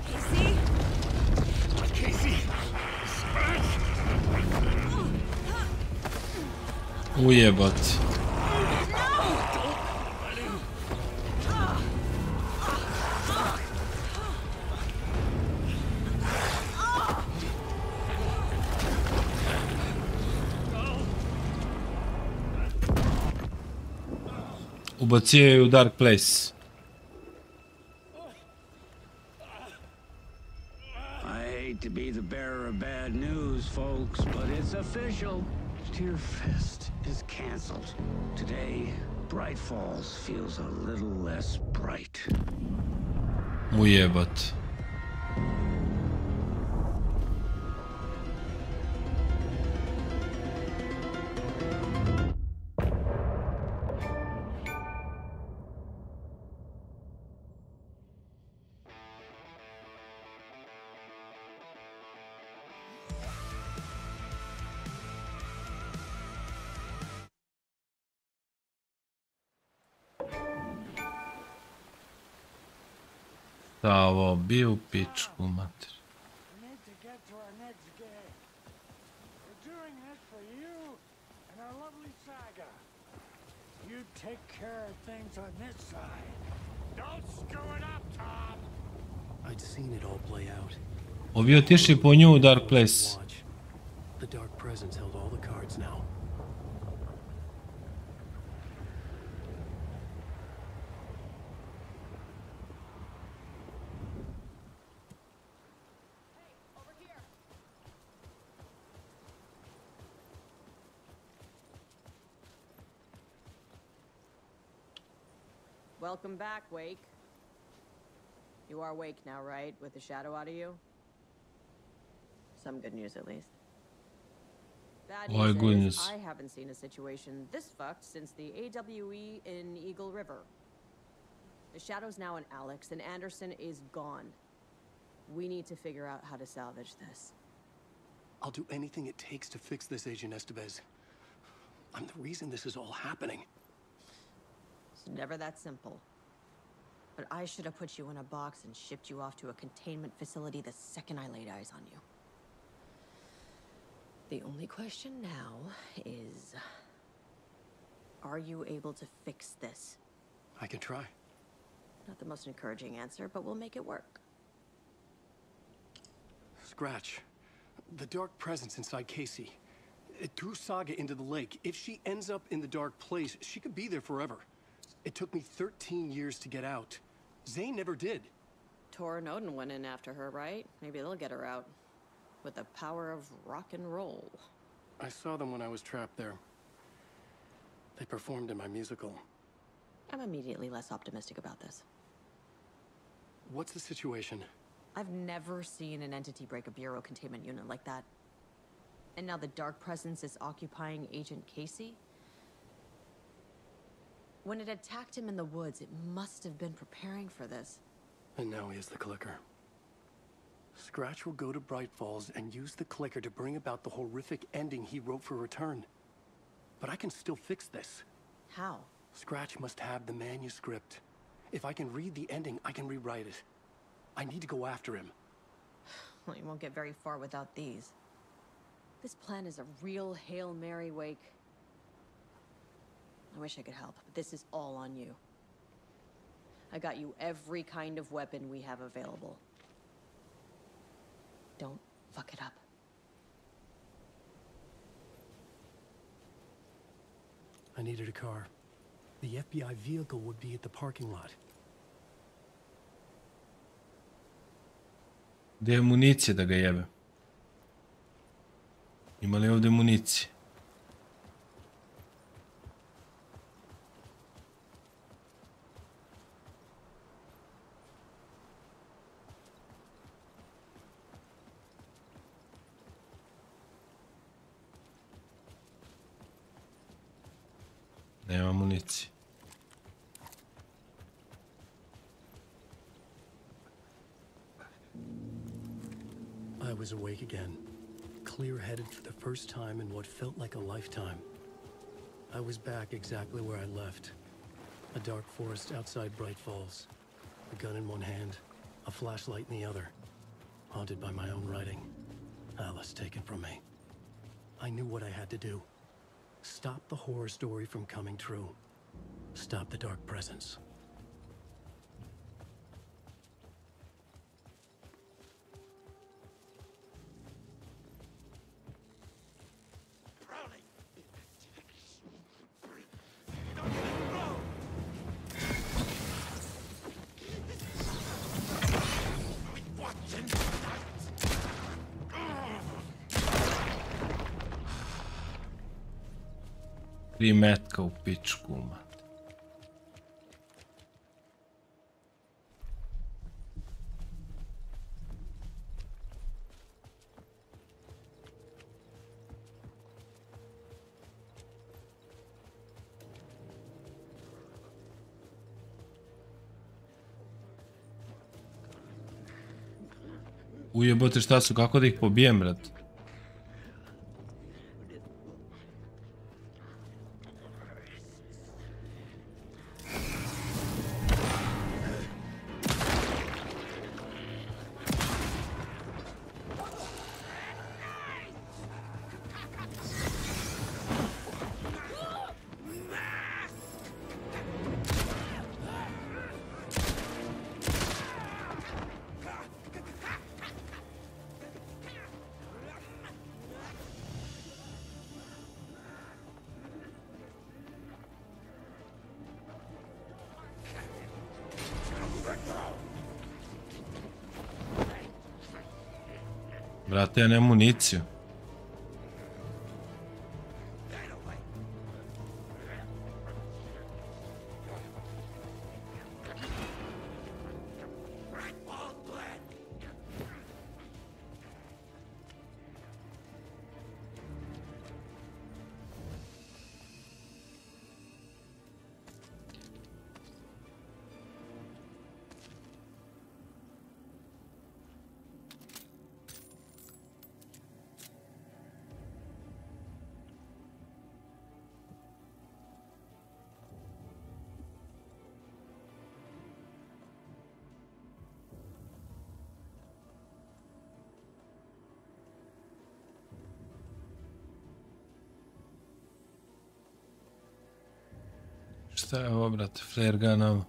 Casey? Casey! Scratch! Ujebot. Ubacio je u Dark Place. I hate to be the bearer of bad news, folks, but it's official. Tear Fest is canceled. Today, Bright Falls feels a little less bright. Ujebot. Da, ovo bi u pičku, mater. Ovi otišli po nju u Dark Place. The dark presence held all the cards now. Welcome back, Wake. You are awake now, right? With the shadow out of you? Some good news, at least. Bad news is I haven't seen a situation this fucked since the AWE in Eagle River. The shadow's now in Alex, and Anderson is gone. We need to figure out how to salvage this. I'll do anything it takes to fix this, Agent Estevez. I'm the reason this is all happening. It's never that simple. But I should have put you in a box and shipped you off to a containment facility the second I laid eyes on you. The only question now is, are you able to fix this? I can try. Not the most encouraging answer, but we'll make it work. Scratch. The dark presence inside Casey. It threw Saga into the lake. If she ends up in the dark place, she could be there forever. It took me 13 years to get out. Zane never did. Tor and Odin went in after her, right? Maybe they'll get her out. With the power of rock and roll. I saw them when I was trapped there. They performed in my musical. I'm immediately less optimistic about this. What's the situation? I've never seen an entity break a bureau containment unit like that. And now the dark presence is occupying Agent Casey? When it attacked him in the woods, it must have been preparing for this. And now he has the clicker. Scratch will go to Bright Falls and use the clicker to bring about the horrific ending he wrote for Return. But I can still fix this. How? Scratch must have the manuscript. If I can read the ending, I can rewrite it. I need to go after him. Well, you won't get very far without these. This plan is a real Hail Mary wake. I wish I could help, but this is all on you. I got you every kind of weapon we have available. Don't fuck it up. I needed a car. The FBI vehicle would be at the parking lot. Gdje je municija da ga jebe? Ima li ovdje municije? Nema municije. I was awake again, clear-headed for the first time in what felt like a lifetime. I was back exactly where I left. A dark forest outside Bright Falls. A gun in one hand, a flashlight in the other. Haunted by my own writing. Alice taken from me. I knew what I had to do. Stop the horror story from coming true. Stop the dark presence. Tri metka u pičku, mate. Ujebote, šta su, kako da ih pobijem, brat? Brate, ja nemam municiju. Šta je ovo, brate? Flare gun.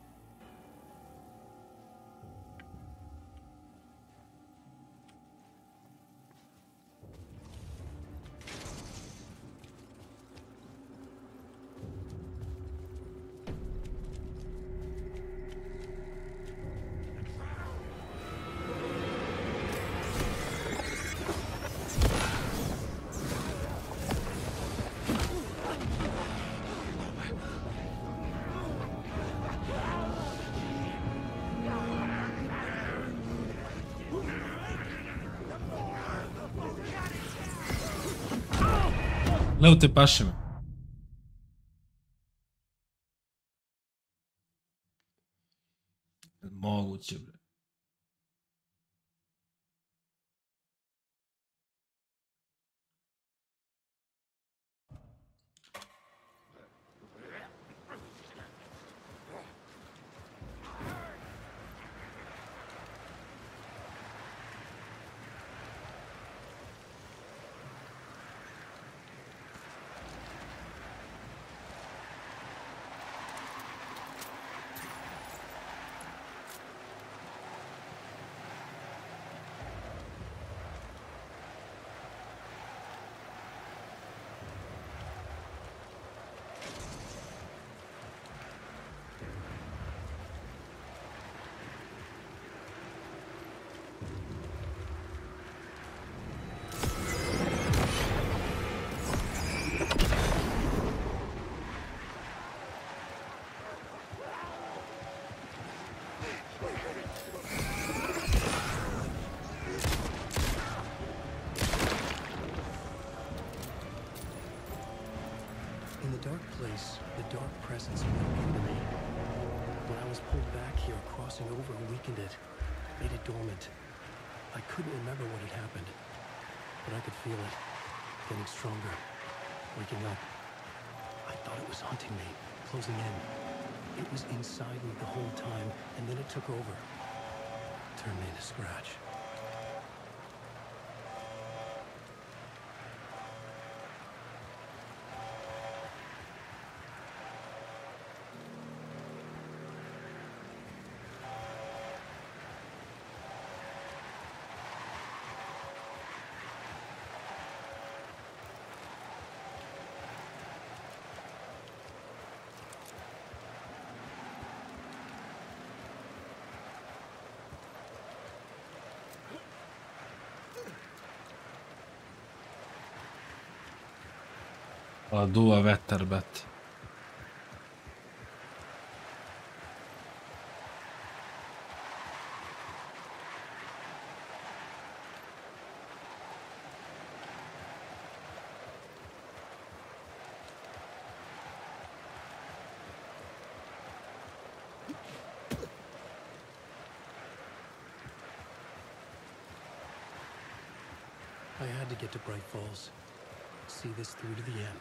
Leo te paše me. Moguće, bre. In the dark place, the dark presence moved into me. When I was pulled back here, crossing over weakened it, made it dormant. I couldn't remember what had happened, but I could feel it, getting stronger, waking up. I thought it was hunting me, closing in. It was inside me the whole time, and then it took over. Turned me into Scratch. Duva vetar, bet. I had to get to Bright Falls. See this through to the end.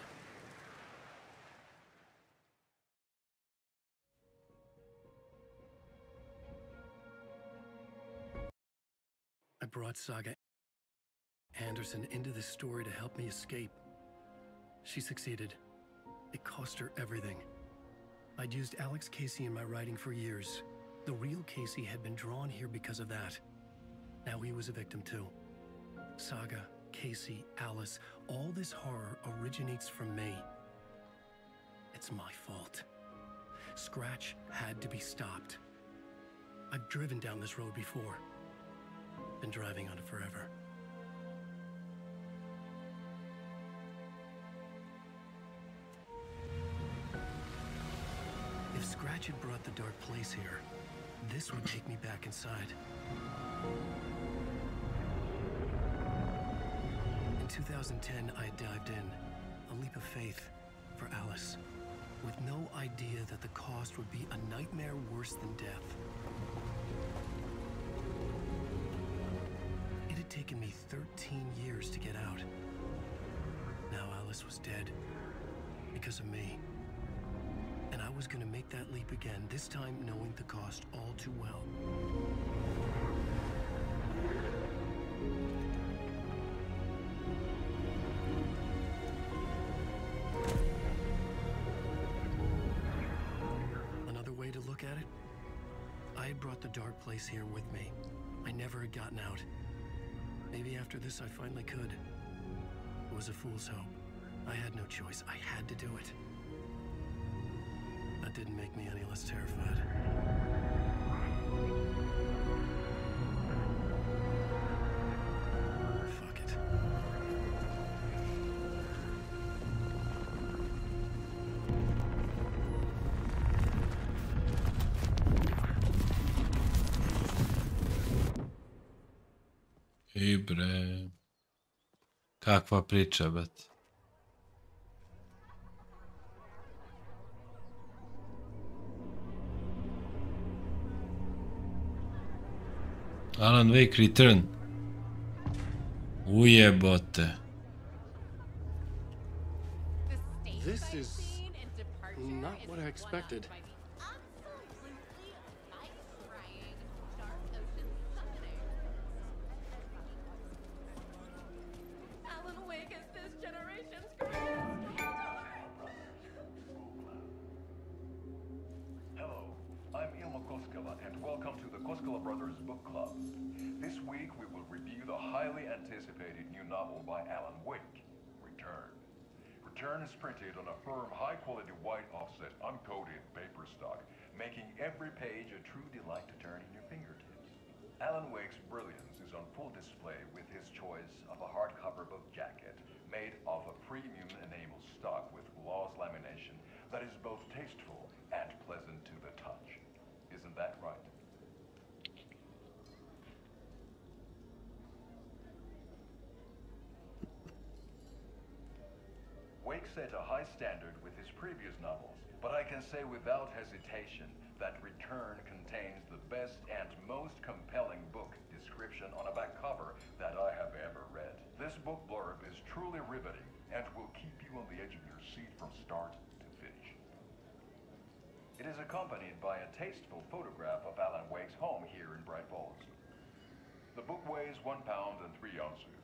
I brought Saga Anderson into this story to help me escape. She succeeded. It cost her everything. I'd used Alex Casey in my writing for years. The real Casey had been drawn here because of that. Now he was a victim too. Saga, Casey, Alice, all this horror originates from me. It's my fault. Scratch had to be stopped. I've driven down this road before. Been driving on it forever. If Scratch had brought the dark place here, this would take me back inside. In 2010, I dived in, a leap of faith for Alice, with no idea that the cost would be a nightmare worse than death. It had taken me 13 years to get out. Now Alice was dead, because of me. And I was gonna make that leap again, this time knowing the cost all too well. I had brought the dark place here with me. I never had gotten out. Maybe after this I finally could. It was a fool's hope. I had no choice. I had to do it. That didn't make me any less terrified. Fuck it. I bre. Kakva priča, bet. Alan Wake Return. Ujebote. This is not what I expected. Alan Wake is this generation's Hello, I'm Ilmo Koskela, and welcome to the Koskela Brothers Book Club. This week we will review the highly anticipated new novel by Alan Wake, Return. Return is printed on a firm, high-quality white offset, uncoated paper stock, making every page a true delight to turn in your fingertips. Alan Wake's brilliance is on full display with his choice of a hardcover book jacket made of a premium enamel stock with gloss lamination that is both tasteful and pleasant to the touch. Isn't that right? Wake set a high standard with his previous novels, but I can say without hesitation that Return contains the best and most compelling book description on a back cover that I have ever read. This book blurb is truly riveting and will keep you on the edge of your seat from start to finish. It is accompanied by a tasteful photograph of Alan Wake's home here in Bright Falls. The book weighs 1 pound and 3 ounces.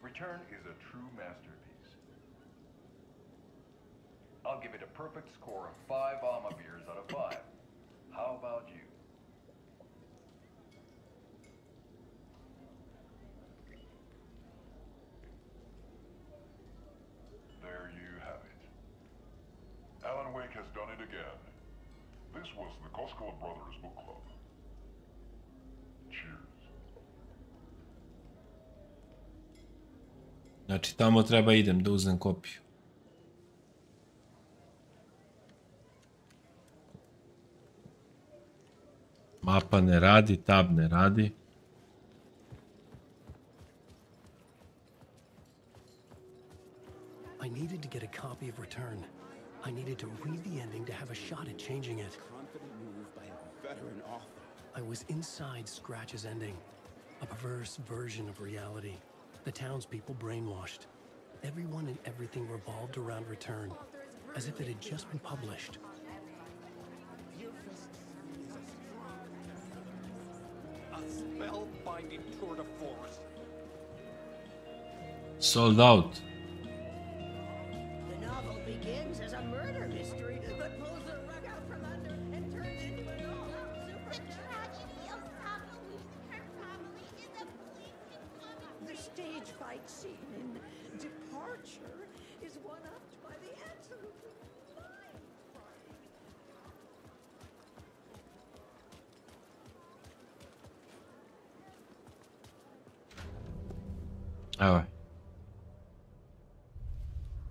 Return is a true masterpiece. I'll give it a perfect score of 5 Alma beers out of 5. How about you? There you have it. Alan Wake has done it again. This was the Koskela Brothers Book Club. Cheers. Znači tamo treba idem da uzem kopiju. Mapa ne radi, tab ne radi. I needed to get a copy of Return. I needed to read the ending to have a shot at changing it. Confident move by a veteran author. I was inside Scratch's ending. A perverse version of reality. The townspeople brainwashed. Everyone and everything revolved around Return, as if it had just been published. A spellbinding tour de force. Sold out. The novel begins as a murder mystery, but pulls the rug out from under and turns into an all-out super. The tragedy of family. Her family is a police. The stage fight scene in Departure is one-upped by the absolutely mind-boggling. Evo.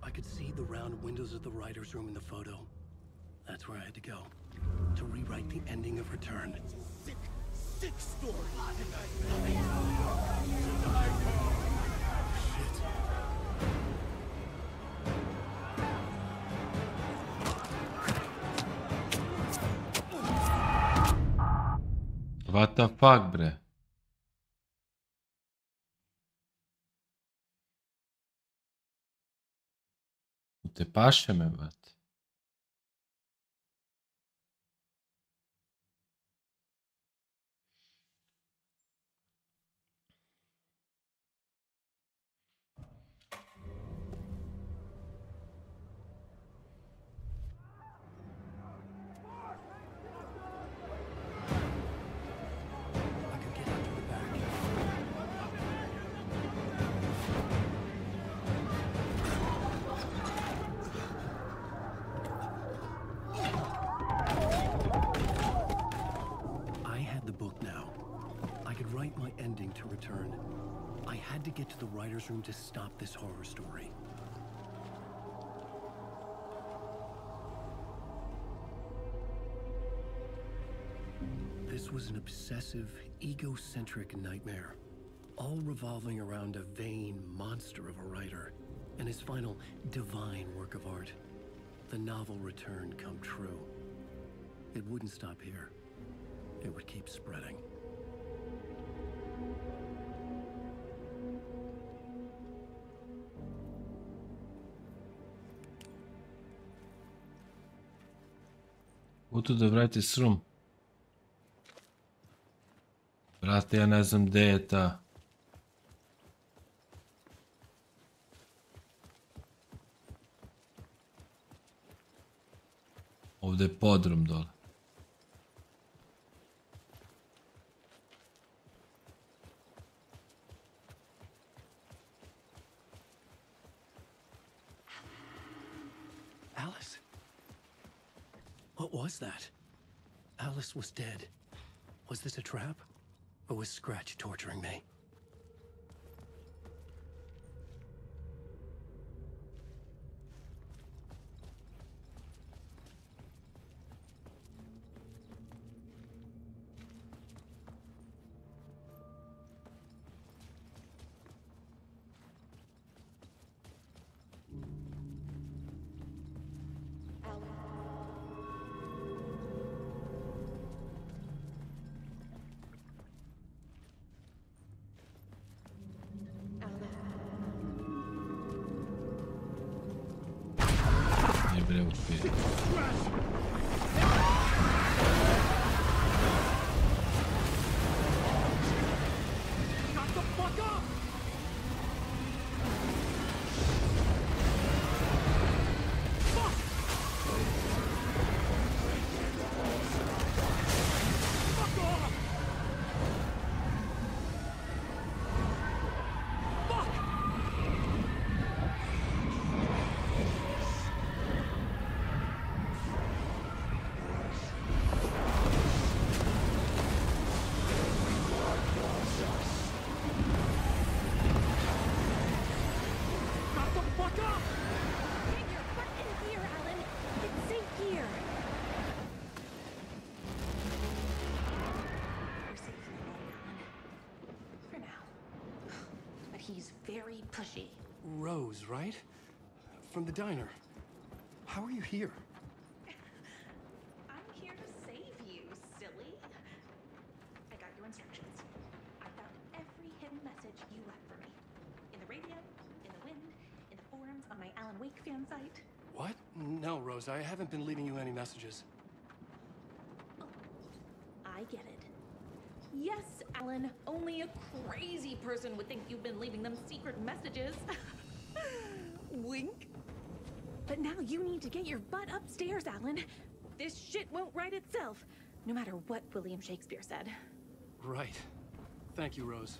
I could see the round windows of the writer's room in the photo. That's where I had to go. To rewrite the ending of Return. Sick story. Shit. What the fuck, bre? Te paše me, brate. get to the writer's room to stop this horror story. This was an obsessive, egocentric nightmare, all revolving around a vain monster of a writer and his final divine work of art, the novel Return come true. It wouldn't stop here. It would keep spreading. Go to the writer's room. Brate, ja ne znam gde je ta... Ovdje je podrum dole. Alice? What was that? Alice was dead. Was this a trap? Or was Scratch torturing me? Very pushy. Rose, right? From the diner. How are you here? I'm here to save you, silly. I got your instructions. I found every hidden message you left for me. In the radio, in the wind, in the forums, on my Alan Wake fan site. What? No, Rose, I haven't been leaving you any messages. Oh, I get it. Yes, Alan, only a crazy person would think you've been leaving them secret messages. Wink. But now you need to get your butt upstairs, Alan. This shit won't write itself, no matter what William Shakespeare said. Right. Thank you, Rose.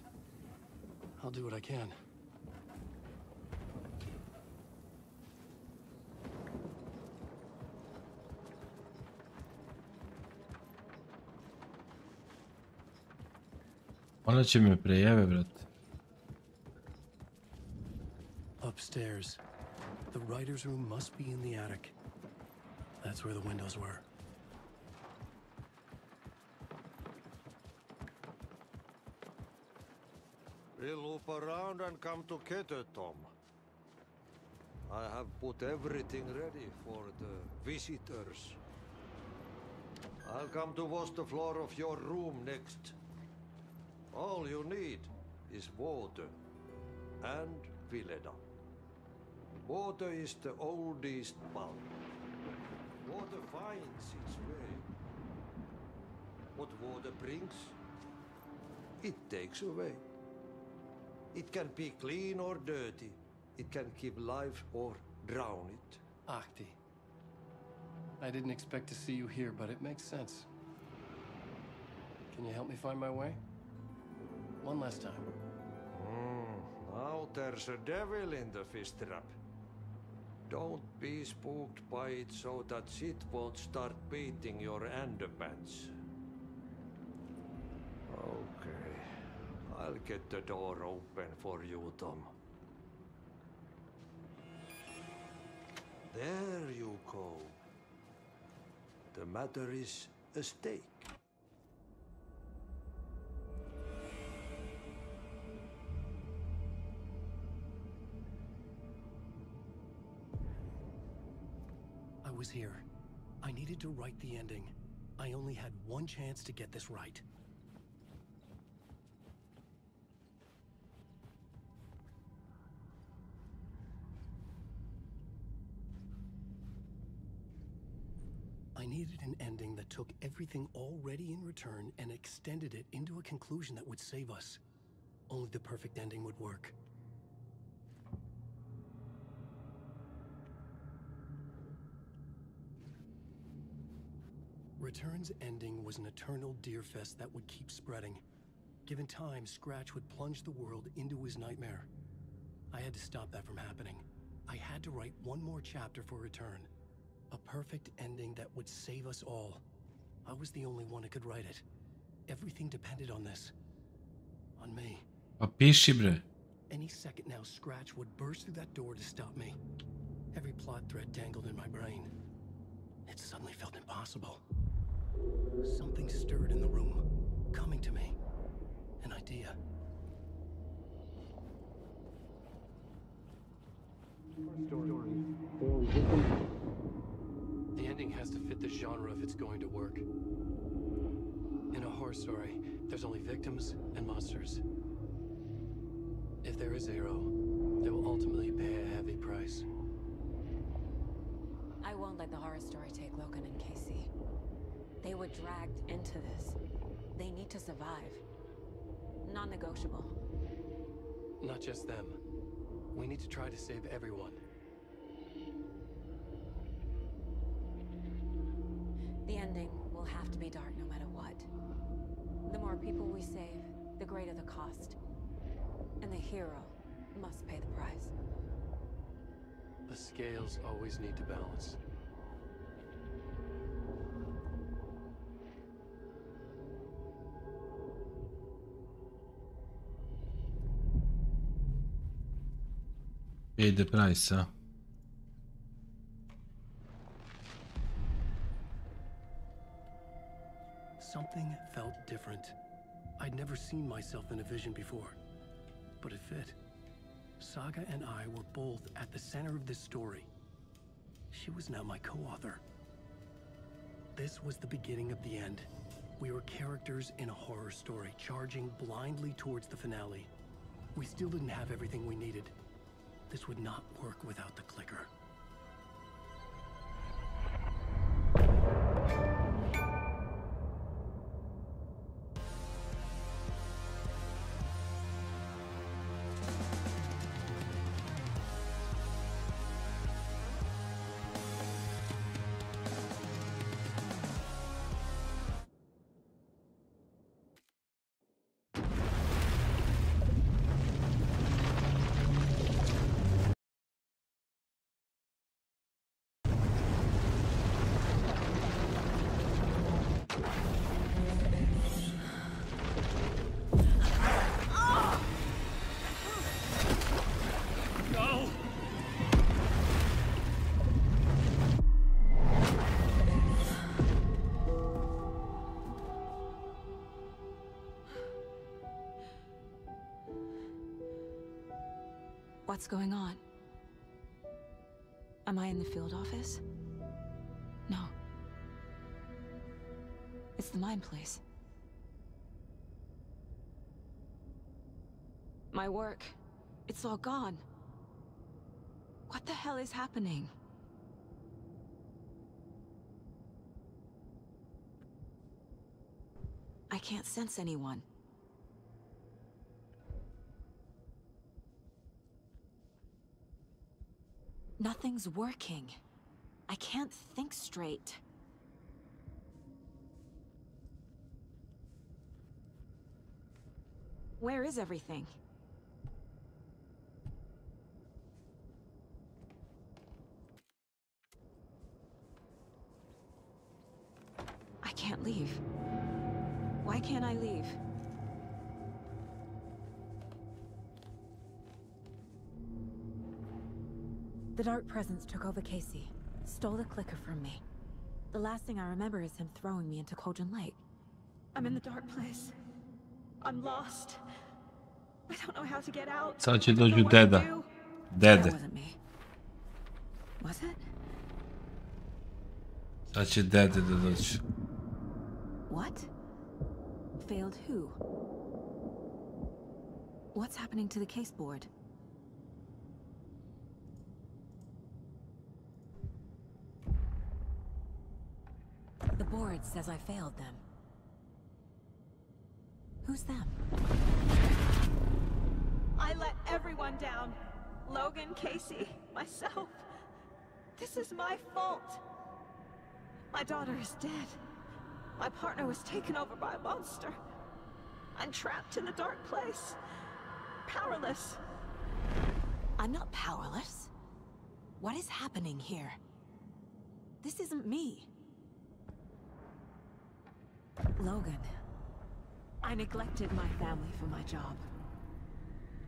I'll do what I can. Ona će me prejeve, brate. Upstairs. The writer's room must be in the attic. That's where the windows were. We'll loop around and come to Keter, Tom. I have put everything ready for the visitors. I'll come to wash the floor of your room next. All you need is water and Vileda. Water is the oldest bulb. Water finds its way. What water brings, it takes away. It can be clean or dirty. It can give life or drown it. Ahti. I didn't expect to see you here, but it makes sense. Can you help me find my way? One last time. Now there's a devil in the fish trap. Don't be spooked by it so that shit won't start beating your underpants. Okay. I'll get the door open for you, Tom. There you go. The matter is a stake. I was here. I needed to write the ending. I only had one chance to get this right. I needed an ending that took everything already in return and extended it into a conclusion that would save us. Only the perfect ending would work. Return's ending was an eternal deerfest that would keep spreading. Given time, Scratch would plunge the world into his nightmare. I had to stop that from happening. I had to write one more chapter for Return. A perfect ending that would save us all. I was the only one who could write it. Everything depended on this. On me. Pa piši, bre. Any second now, Scratch would burst through that door to stop me. Every plot thread dangled in my brain. It suddenly felt impossible. Something stirred in the room, coming to me. An idea. The ending has to fit the genre if it's going to work. In a horror story, there's only victims and monsters. If there is a hero, they will ultimately pay a heavy price. I won't let the horror story take Logan and Casey. They were dragged into this. They need to survive. Non-negotiable. Not just them. We need to try to save everyone. The ending will have to be dark no matter what. The more people we save, the greater the cost. And the hero must pay the price. The scales always need to balance. Pay the price, huh? Something felt different. I'd never seen myself in a vision before, but it fit. Saga and I were both at the center of this story. She was now my co-author. This was the beginning of the end. We were characters in a horror story, charging blindly towards the finale. We still didn't have everything we needed. This would not work without the clicker. What's going on? Am I in the field office? No. It's the mine place. My work, it's all gone. What the hell is happening? I can't sense anyone. Nothing's working. I can't think straight. Where is everything? I can't leave. Why can't I leave? The dark presence took over Casey, stole the clicker from me. The last thing I remember is him throwing me into Cauldron Lake. I'm in the dark place. I'm lost. I don't know how to get out. Sad će dođu deda. Dede. That wasn't me. Was it? Sad će dede da dođu. What? Failed who? What's happening to the case board? The board says I failed them. Who's them? I let everyone down. Logan, Casey, myself. This is my fault. My daughter is dead. My partner was taken over by a monster. I'm trapped in the dark place. Powerless. I'm not powerless. What is happening here? This isn't me. Logan. I neglected my family for my job.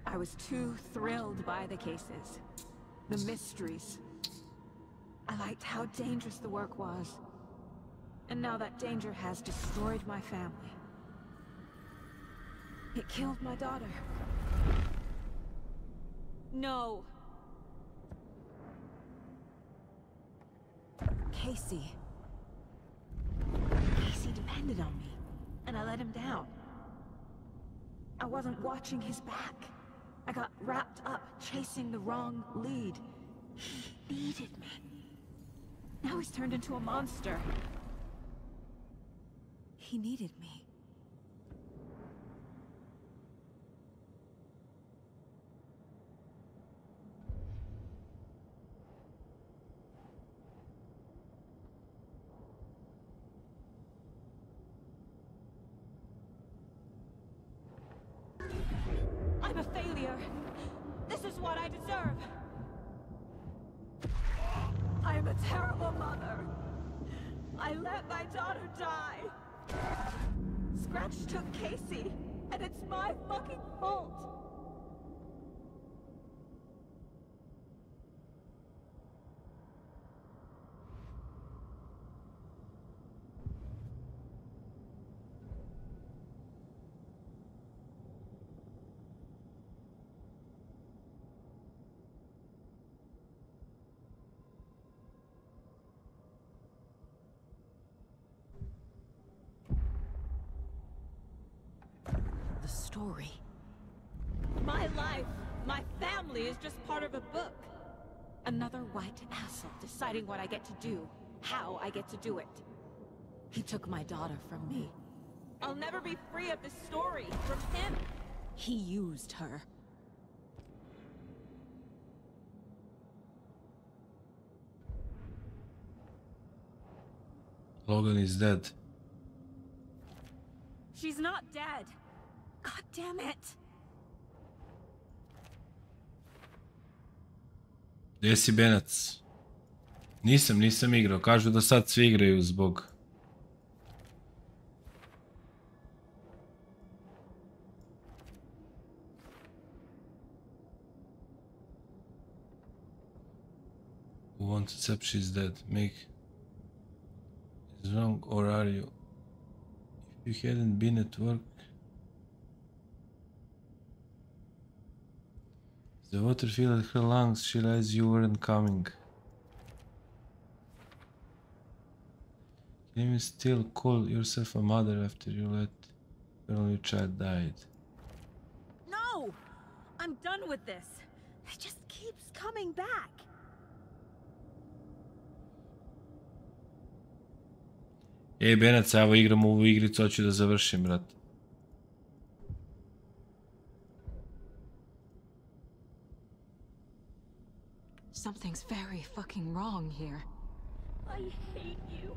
I was too thrilled by the cases, the mysteries. I liked how dangerous the work was. And now that danger has destroyed my family. It killed my daughter. No. Casey. Casey depended on me, and I let him down. I wasn't watching his back. I got wrapped up chasing the wrong lead. He needed me. Now he's turned into a monster. He needed me. I'm a failure. This is what I deserve. I am a terrible mother. I let my daughter die. Scratch took Casey, and it's my fucking fault. Story. My life, my family is just part of a book. Another white asshole deciding what I get to do, how I get to do it. He took my daughter from me. I'll never be free of this story from him. He used her. Logan is dead. She's not dead. God damn it. Gdje si Benac? Nisam igrao. Kažu da sad svi igraju zbog... Who wants to accept she's dead? Make... Is wrong or are you? If you hadn't been at work... The water filled her lungs. She realized you weren't coming. Can you still call yourself a mother after you let your only child died? No! I'm done with this. It just keeps coming back. Ej, Benac, evo igram ovu igricu, hoću da završim, brat. Something's very fucking wrong here. I hate you.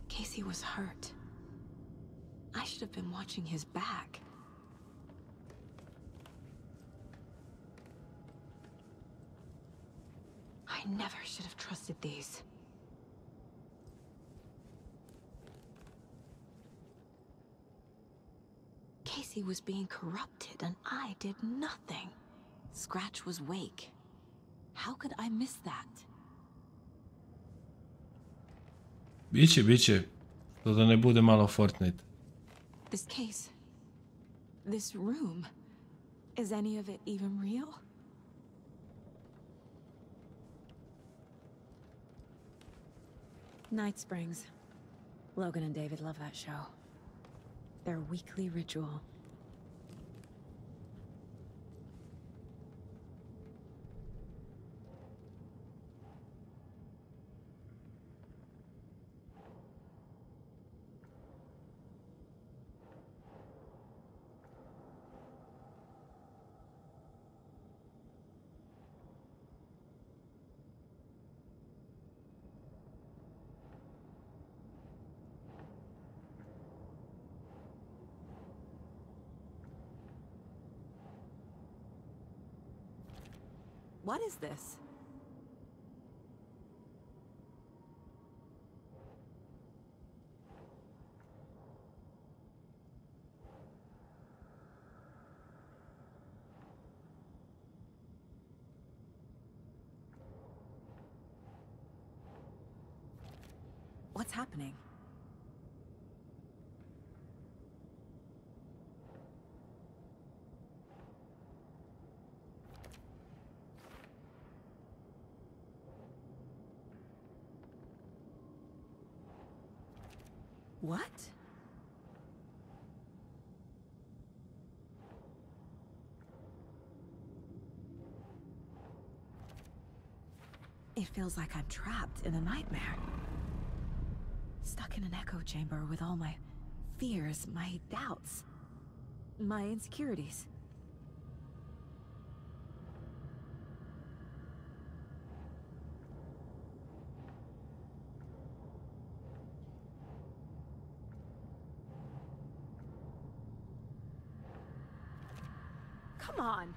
Casey was hurt. I should have been watching his back. I never should have trusted these. Casey was being corrupted and I did nothing. Scratch was Wake. How could I miss that? Biće. To da ne bude malo Fortnite. This case, this room, is any of it even real? Night Springs. Logan and David love that show. Their weekly ritual. What is this? What's happening? What? It feels like I'm trapped in a nightmare. Stuck in an echo chamber with all my fears, my doubts, my insecurities. Come on.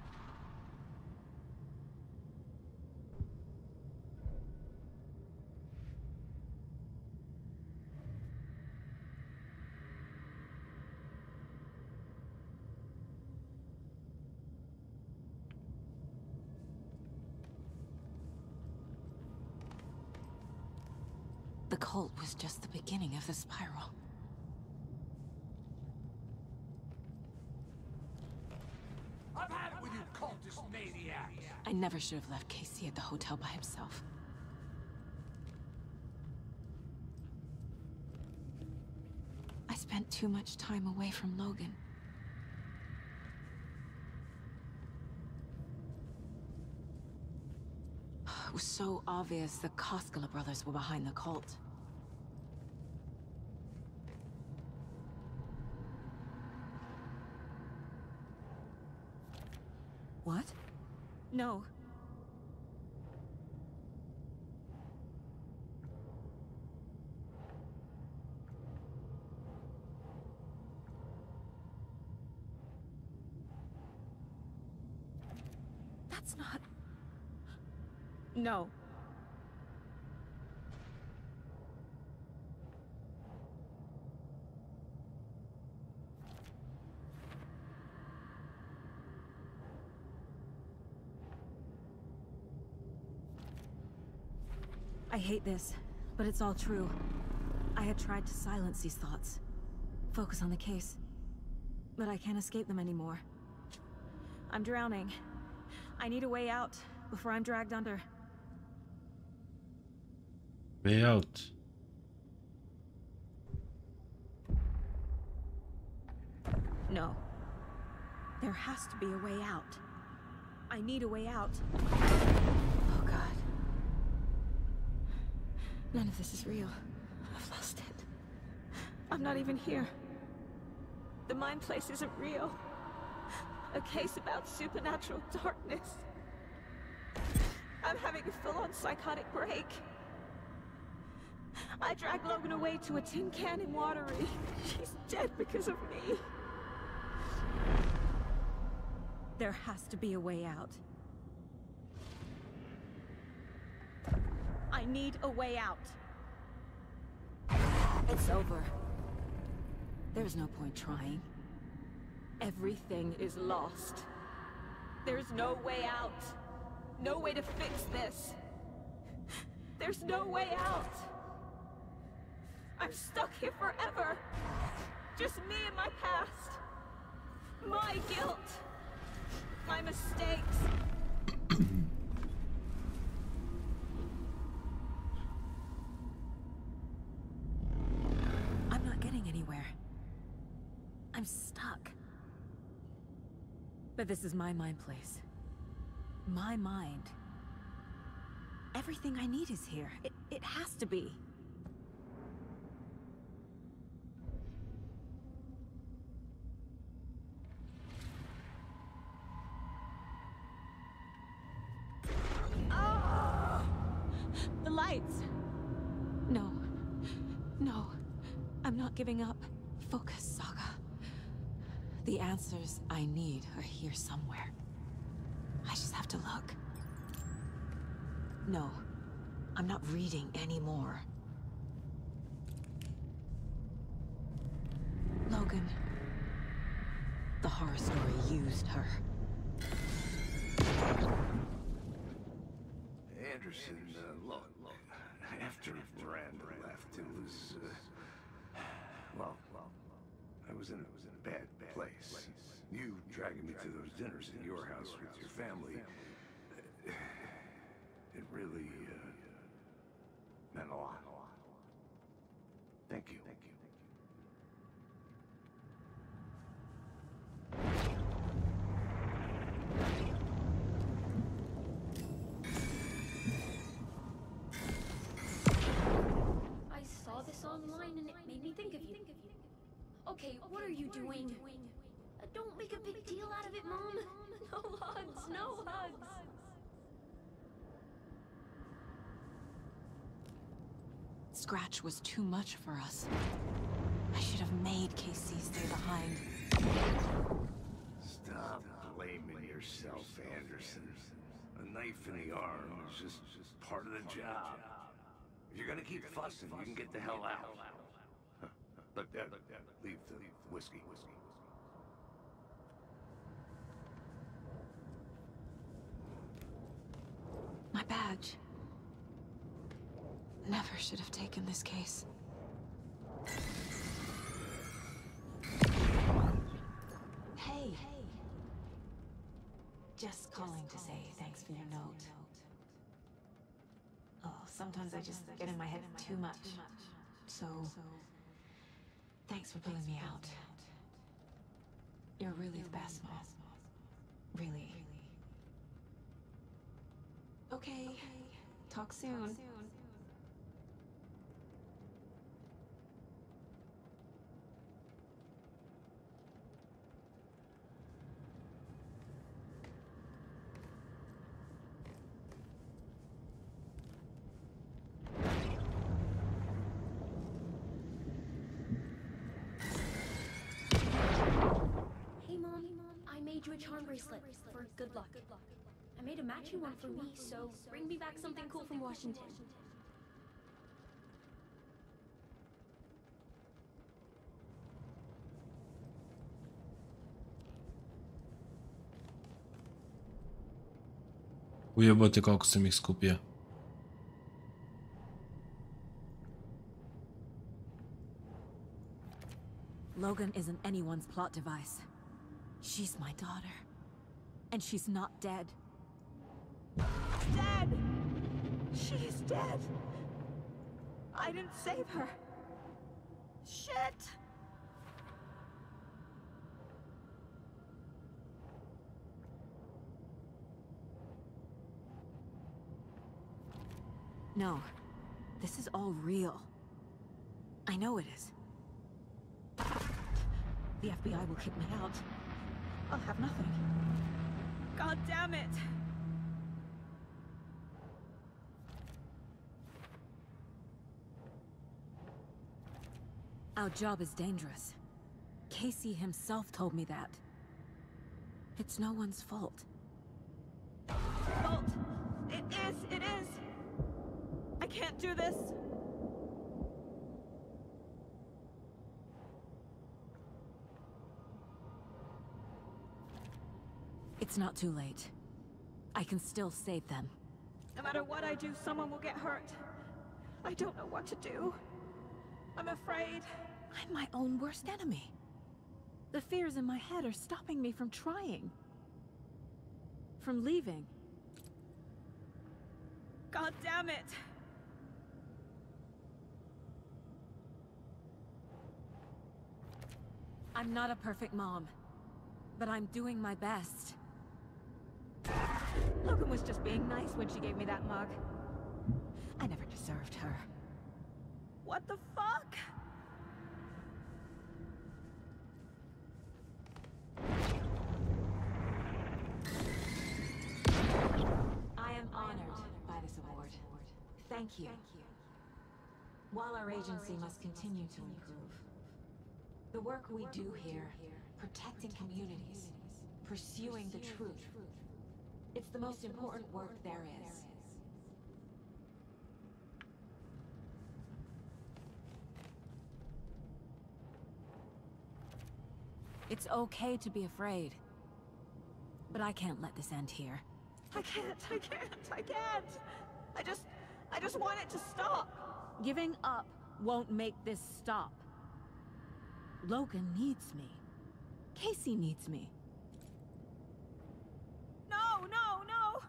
The cult was just the beginning of the spiral. I've had it with you cultist maniacs! I never should have left Casey at the hotel by himself. I spent too much time away from Logan. It was so obvious the Koskela brothers were behind the cult. What? No. That's not... No. I hate this, but it's all true. I had tried to silence these thoughts, focus on the case, but I can't escape them anymore. I'm drowning. I need a way out before I'm dragged under. Way out. No. There has to be a way out. I need a way out. Oh God. None of this is real. I've lost it. I'm not even here. The mind place isn't real. A case about supernatural darkness. I'm having a full-on psychotic break. I dragged Logan away to a tin can in Watery. She's dead because of me. There has to be a way out. I need a way out. It's over. There's no point trying. Everything is lost. There's no way out. No way to fix this. There's no way out. I'm stuck here forever. Just me and my past. My guilt. My mistakes. I'm not getting anywhere. I'm stuck. But this is my mind place. My mind. Everything I need is here. It has to be. The lights! No. No. I'm not giving up. Focus, Saga. The answers I need are here somewhere. I just have to look. No. I'm not reading anymore. Logan. The horror story used her. Anderson, look, after Miranda left, it was, well, I was in a bad place. You dragging me to those dinners in your house with your family, it really, meant a lot. Thank you. Online and it made me think of you. Okay, what are you doing? Don't make a big deal out of it, Mom. No hugs, no hugs. Scratch was too much for us. I should have made Casey stay behind. Stop blaming yourself, Anderson. A knife in the arm is just part of the job. If you're gonna keep fussing, you can get the hell out. Look, leave the whiskey. My badge. Never should have taken this case. Hey. Just calling to say thanks for your note. Oh, sometimes I just get in my head too much. So, thanks for pulling me out. You're really the best, Mom. Really. Okay. Talk soon. A charm bracelet for good luck. I made a matching one for me, so bring me back something cool from Washington. Ujebote koliko sam ih skupio. Logan isn't anyone's plot device. She's my daughter. And she's not dead. Dead! She's dead! I didn't save her. Shit! No. This is all real. I know it is. The FBI will kick me out. I'll have nothing. God damn it! Our job is dangerous. Casey himself told me that. It's no one's fault. Fault! It is! I can't do this! It's not too late. I can still save them. No matter what I do, someone will get hurt. I don't know what to do. I'm afraid. I'm my own worst enemy. The fears in my head are stopping me from trying. From leaving. God damn it! I'm not a perfect mom, but I'm doing my best. Logan was just being nice when she gave me that mug. I never deserved her. What the fuck? I am honored by this award. Thank you. While our agency must continue to improve, the work we do here, protecting communities, pursuing the truth, it's the most important work there is. It's okay to be afraid, but I can't let this end here. I can't. I just want it to stop. Giving up won't make this stop. Logan needs me. Casey needs me. No!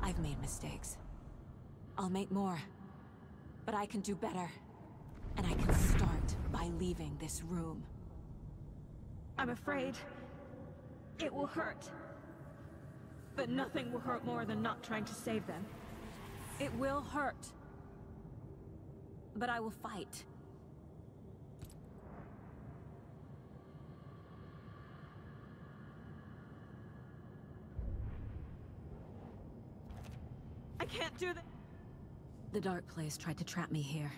I've made mistakes. I'll make more. But I can do better. And I can start by leaving this room. I'm afraid it will hurt. But nothing will hurt more than not trying to save them. It will hurt. But I will fight. I can't do that. The dark place tried to trap me here.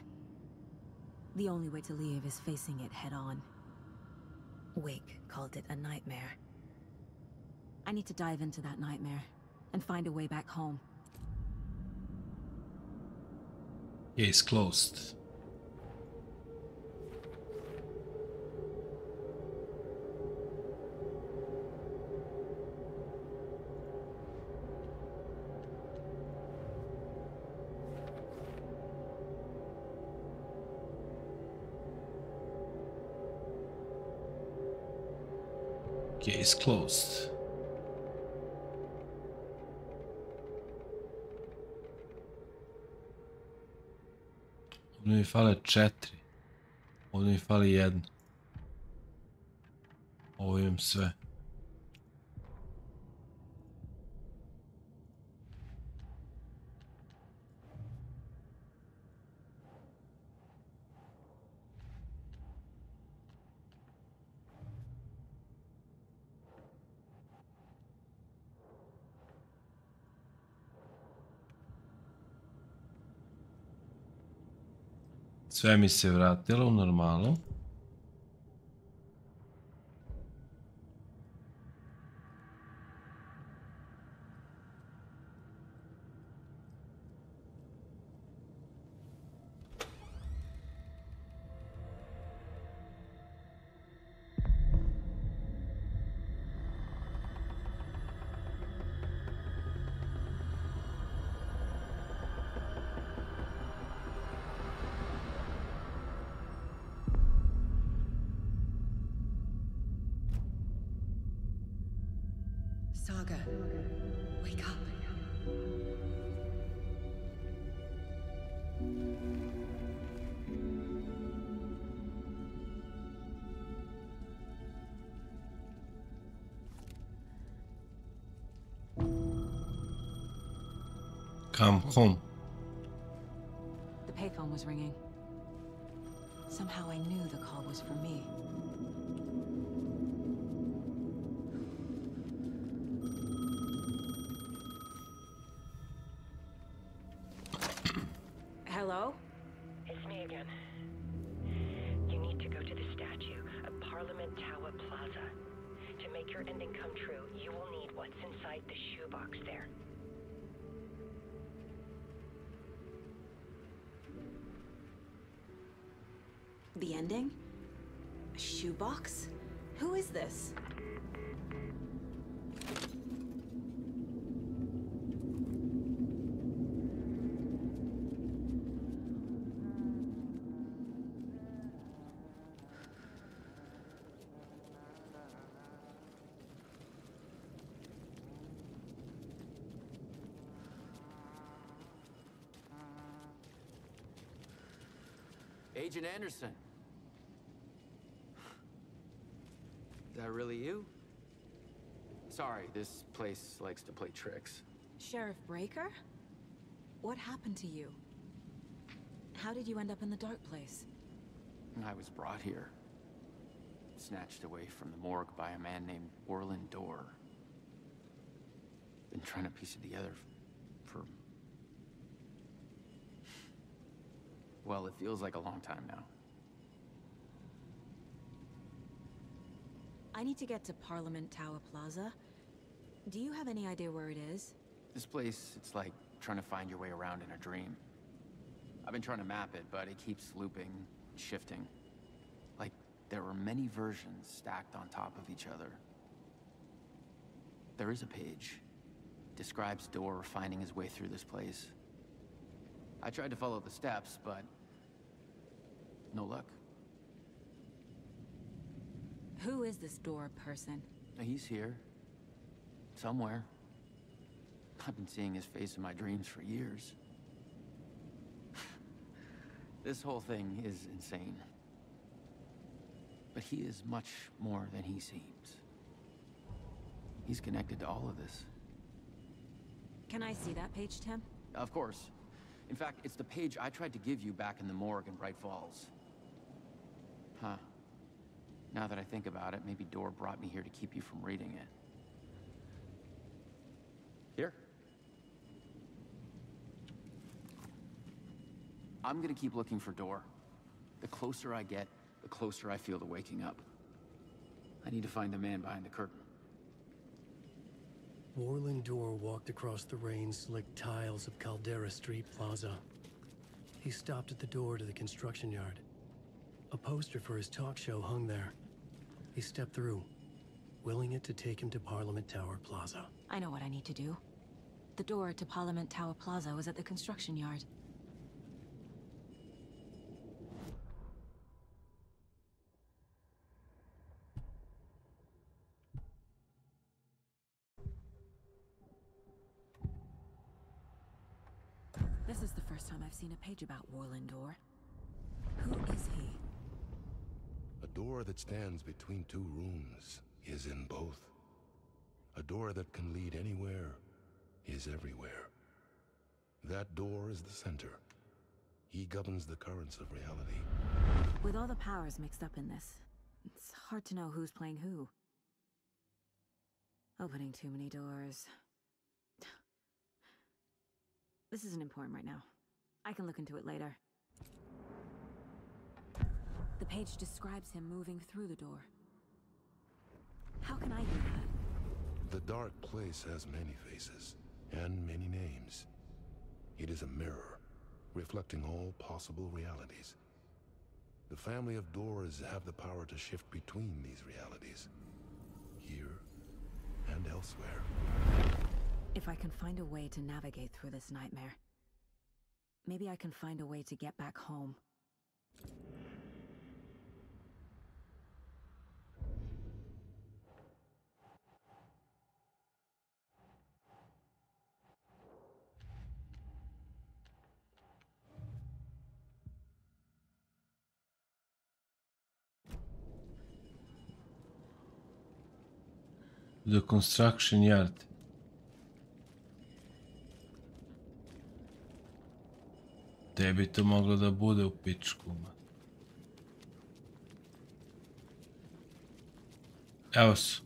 The only way to leave is facing it head on. Wake called it a nightmare. I need to dive into that nightmare and find a way back home. Case closed. Case closed. Ovdje mi fale 4. Ovdje mi fali 1. Ovo imam sve. Sve mi se vratilo u normalu. Saga, wake up. Come home. The payphone was ringing. Somehow I knew the call was for me. Hello? It's me again. You need to go to the statue of Parliament Tower Plaza. To make your ending come true, you will need what's inside the shoebox there. The ending? A shoebox? Who is this? Agent Anderson. Is that really you? Sorry, this place likes to play tricks. Sheriff Breaker? What happened to you? How did you end up in the dark place? I was brought here. Snatched away from the morgue by a man named Orland Dorr. Been trying to piece it together for... well, it feels like a long time now. I need to get to Parliament Tower Plaza. Do you have any idea where it is? This place, it's like trying to find your way around in a dream. I've been trying to map it, but it keeps looping, shifting. Like there were many versions stacked on top of each other. There is a page. Describes Dorr finding his way through this place. I tried to follow the steps, but no luck. Who is this Dorr person? He's here. Somewhere. I've been seeing his face in my dreams for years. This whole thing is insane. But he is much more than he seems. He's connected to all of this. Can I see that page, Tim? Of course. In fact, it's the page I tried to give you back in the morgue in Bright Falls. Huh. Now that I think about it, maybe Dorr brought me here to keep you from reading it. Here. I'm gonna keep looking for Dorr. The closer I get, the closer I feel to waking up. I need to find the man behind the curtain. Orland Dorr walked across the rain-slicked tiles of Caldera Street Plaza. He stopped at the door to the construction yard. A poster for his talk show hung there. He stepped through, willing it to take him to Parliament Tower Plaza. I know what I need to do. The door to Parliament Tower Plaza was at the construction yard. This is the first time I've seen a page about Orland Dorr. Who is he? A door that stands between two rooms is in both. A door that can lead anywhere is everywhere. That door is the center. He governs the currents of reality. With all the powers mixed up in this, it's hard to know who's playing who. Opening too many doors. This isn't important right now. I can look into it later. The page describes him moving through the door. How can I do that? The dark place has many faces and many names. It is a mirror, reflecting all possible realities. The family of Dorrs have the power to shift between these realities, here and elsewhere. If I can find a way to navigate through this nightmare, maybe I can find a way to get back home. The construction yard. Gde bi to moglo da bude u pičku? Evo su.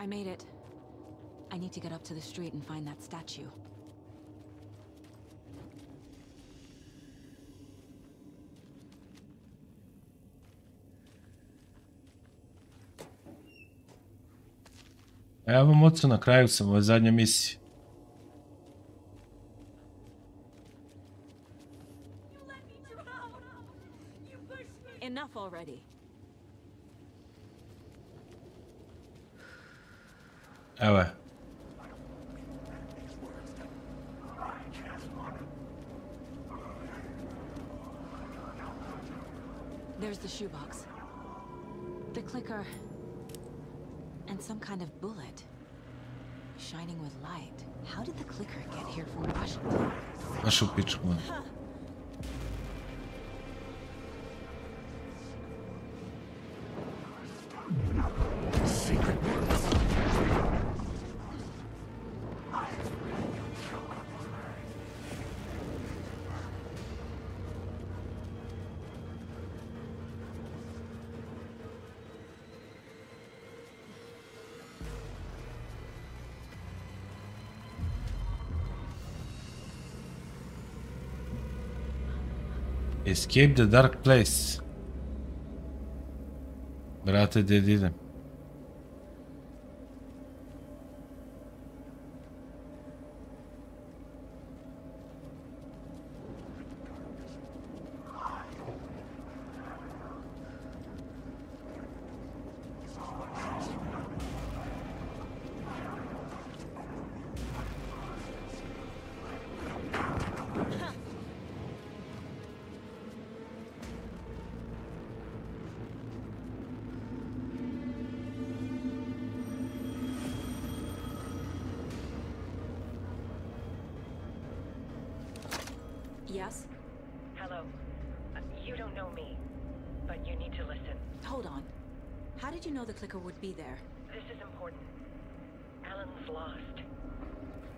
I made it. I need to get up to the street and find that statue. Evo vam ocu, na kraju sam ove zadnje misije. Enough already. Evo je. There's the shoebox. The clicker. And some kind of bullet. Shining with light. How did the clicker get here from Washington? Našu pičku. Secret words. Escape the dark place. Brate, gdje idem? Yes? Hello. You don't know me, but you need to listen. Hold on. How did you know the clicker would be there? This is important. Alan's lost.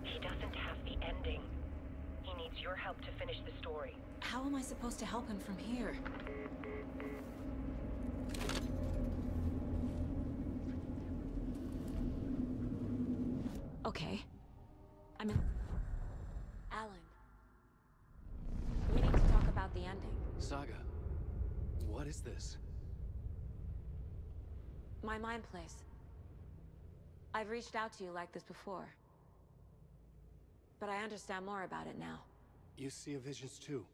He doesn't have the ending. He needs your help to finish the story. How am I supposed to help him from here? Okay. I'm in... Alan. We need to talk about the ending. Saga, what is this? My mind place. I've reached out to you like this before. But I understand more about it now. You see visions too.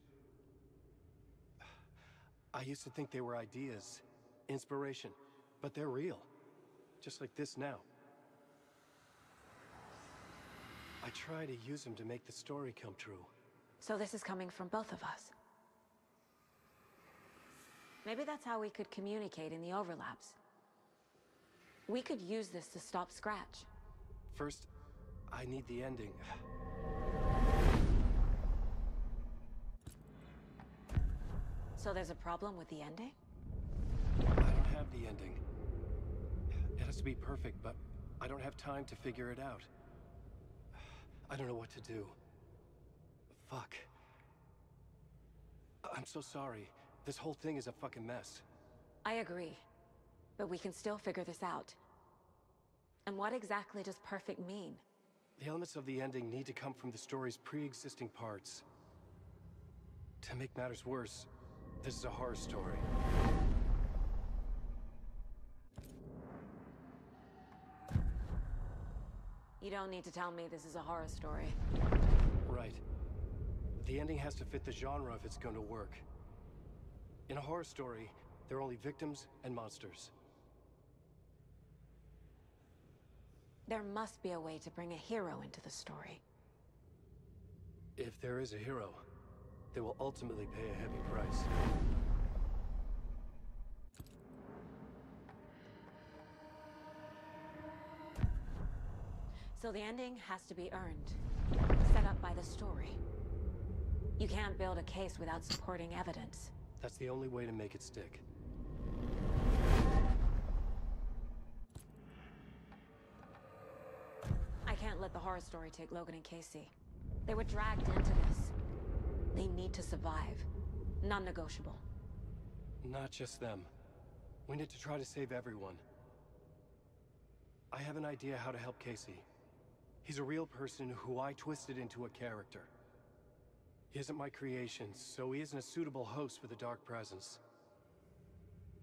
I used to think they were ideas, inspiration, but they're real. Just like this now. I try to use them to make the story come true. So this is coming from both of us. Maybe that's how we could communicate in the overlaps. We could use this to stop Scratch. First, I need the ending. So there's a problem with the ending? I don't have the ending. It has to be perfect, but I don't have time to figure it out. I don't know what to do. Fuck. I'm so sorry. This whole thing is a fucking mess. I agree. But we can still figure this out. And what exactly does perfect mean? The elements of the ending need to come from the story's pre-existing parts. To make matters worse, this is a horror story. You don't need to tell me this is a horror story. Right. The ending has to fit the genre if it's going to work. In a horror story, there are only victims and monsters. There must be a way to bring a hero into the story. If there is a hero, they will ultimately pay a heavy price. So the ending has to be earned, set up by the story. You can't build a case without supporting evidence. That's the only way to make it stick. I can't let the horror story take Logan and Casey. They were dragged into this. They need to survive. Non-negotiable. Not just them. We need to try to save everyone. I have an idea how to help Casey. He's a real person who I twisted into a character. He isn't my creation, so he isn't a suitable host for the Dark Presence.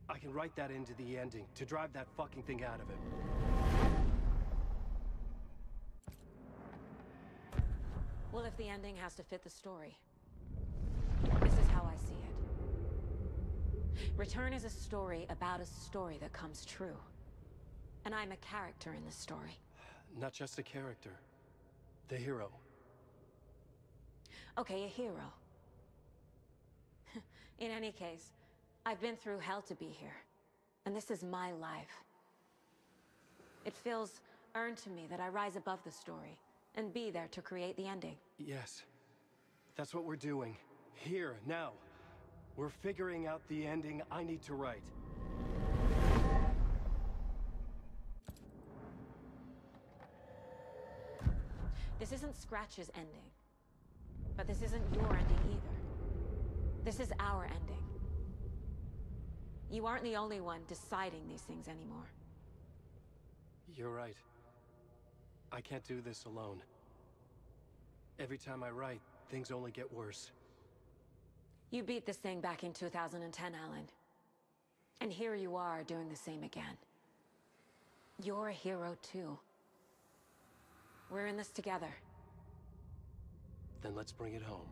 I can write that into the ending to drive that fucking thing out of him. Well, if the ending has to fit the story, this is how I see it. Return is a story about a story that comes true. And I'm a character in this story. Not just a character. The hero. Okay, a hero. In any case, I've been through hell to be here. And this is my life. It feels earned to me that I rise above the story and be there to create the ending. Yes. That's what we're doing. Here, now. We're figuring out the ending I need to write. This isn't Scratch's ending. But this isn't your ending either. This is our ending. You aren't the only one deciding these things anymore. You're right. I can't do this alone. Every time I write, things only get worse. You beat this thing back in 2010, Alan. And here you are doing the same again. You're a hero too. We're in this together. Then let's bring it home.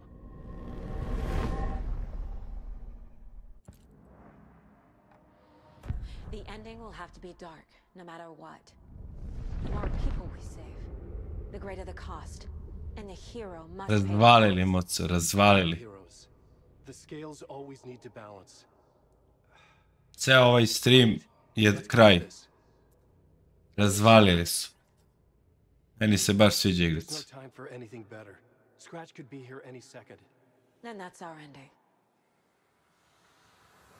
The ending will have to be dark, no matter what. The more people we save, the greater the cost. And the hero must Razvalili, moco, razvalili. The scales always need to balance. Ceo ovaj stream je kraj. Razvalili su. Meni se baš sviđa igrica. There's no time for anything better. Scratch could be here any second. Then that's our ending.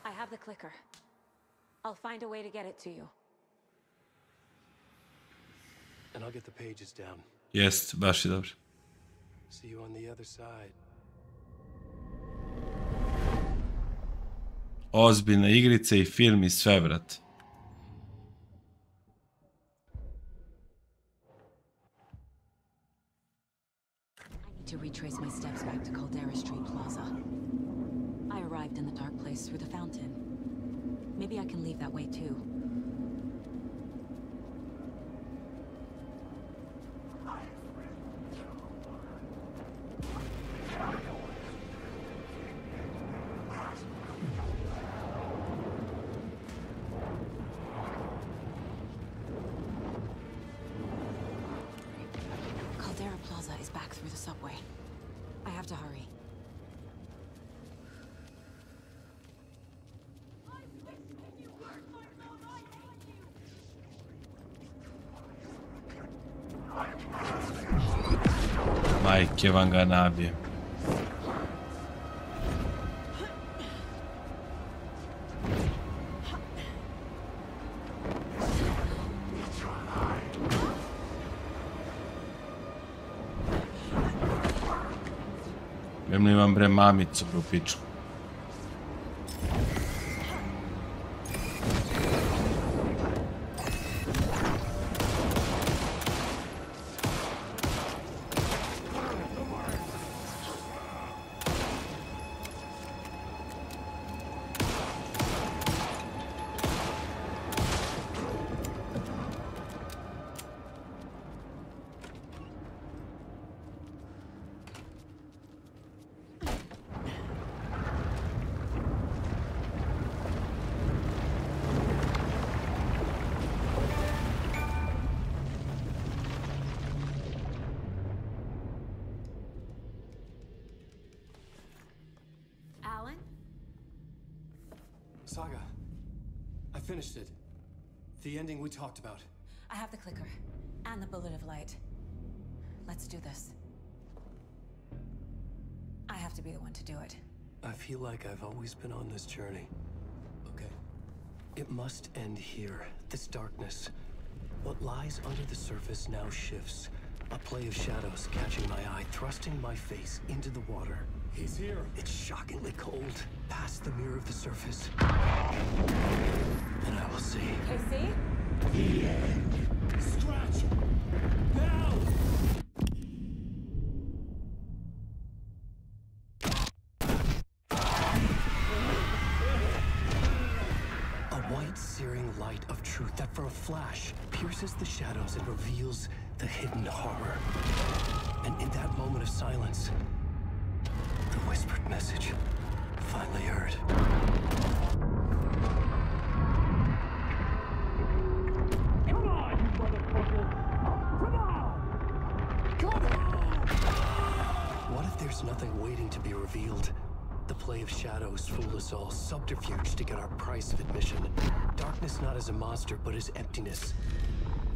I have the clicker. I'll find a way to get it to you. And I'll get the pages down. Jest, baš je dobro. See you on the other side. Ozbiljne igrice i film i sve, brate. To retrace my steps back to Caldera Street Plaza. I arrived in the dark place through the fountain. Maybe I can leave that way too. Caldera Plaza is back through the subway. I have to hurry. Majke vam ga nabije. Imam bre mamicu u piču. Saga, I finished it. The ending we talked about. I have the clicker and the bullet of light. Let's do this. I have to be the one to do it. I feel like I've always been on this journey. Okay. It must end here. This darkness. What lies under the surface now shifts. A play of shadows catching my eye, thrusting my face into the water. He's here. It's shockingly cold. Past the mirror of the surface. And I will see. Casey? The end. light of truth that for a flash pierces the shadows and reveals the hidden horror. And in that moment of silence, the whispered message finally heard. Come on, you motherfucker! Come on! Come on! What if there's nothing waiting to be revealed? The play of shadows fooled us all, subterfuge to get our price of admission. Darkness not as a monster, but as emptiness.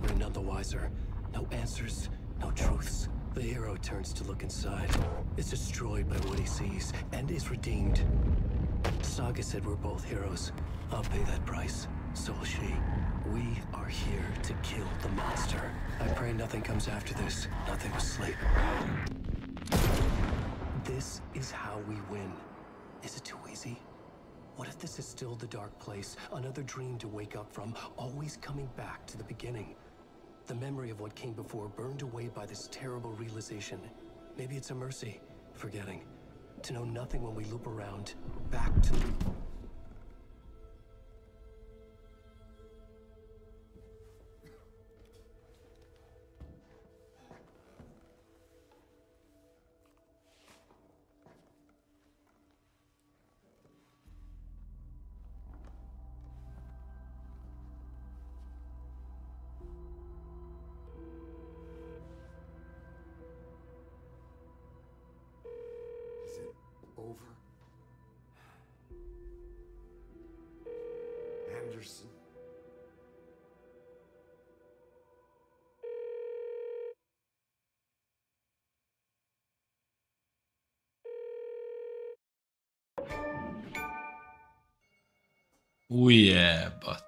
We're none the wiser. No answers, no truths. The hero turns to look inside, is destroyed by what he sees, and is redeemed. Saga said we're both heroes. I'll pay that price. So will she. We are here to kill the monster. I pray nothing comes after this. Nothing will sleep. This is how we win. Is it too easy? What if this is still the dark place? Another dream to wake up from, always coming back to the beginning. The memory of what came before burned away by this terrible realization. Maybe it's a mercy, forgetting. To know nothing when we loop around, back to... Over. Anderson. Ujebat.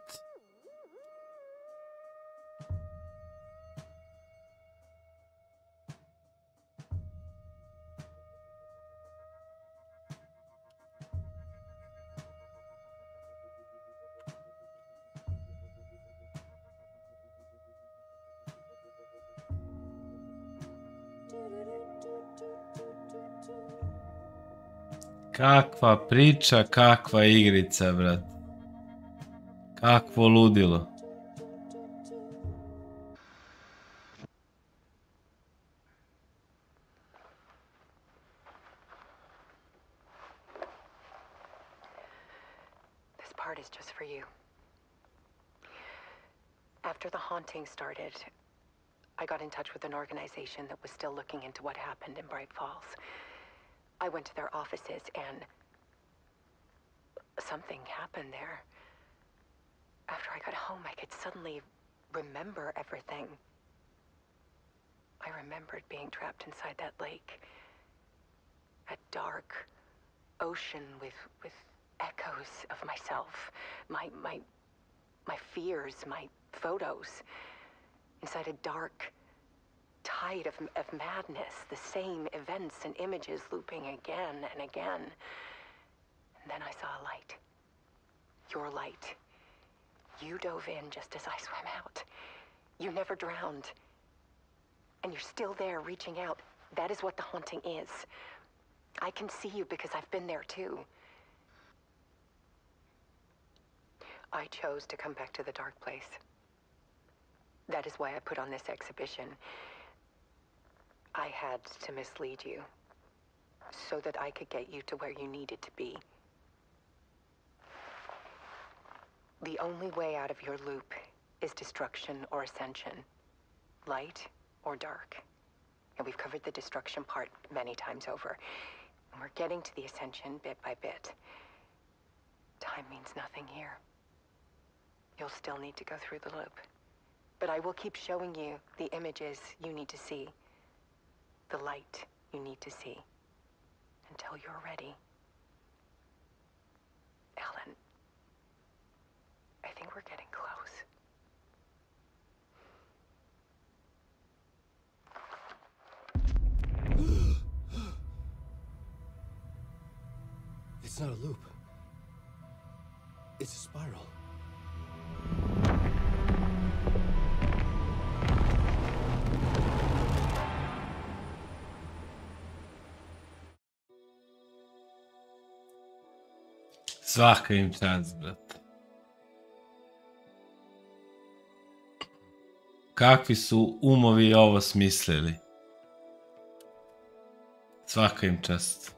Kakva priča, kakva igrica, brat. Kakvo ludilo. This part is just for you. After the haunting started, I got in touch with an organization that was still looking into what happened in Bright Falls. I went to their offices and something happened there. After I got home, I could suddenly remember everything. I remembered being trapped inside that lake. A dark ocean with echoes of myself. My fears, my photos. Inside a dark tide of madness, the same events and images looping again and again. And then I saw a light. Your light. You dove in just as I swam out. You never drowned. And you're still there reaching out. That is what the haunting is. I can see you because I've been there too. I chose to come back to the dark place. That is why I put on this exhibition. I had to mislead you, so that I could get you to where you needed to be. The only way out of your loop is destruction or ascension, light or dark. And we've covered the destruction part many times over. And we're getting to the ascension bit by bit. Time means nothing here. You'll still need to go through the loop. But I will keep showing you the images you need to see. The light you need to see. Until you're ready. Ellen, I think we're getting close. It's not a loop. It's a spiral. Svaka im čast, brat. Kakvi su umovi ovo smislili. Svaka im čast.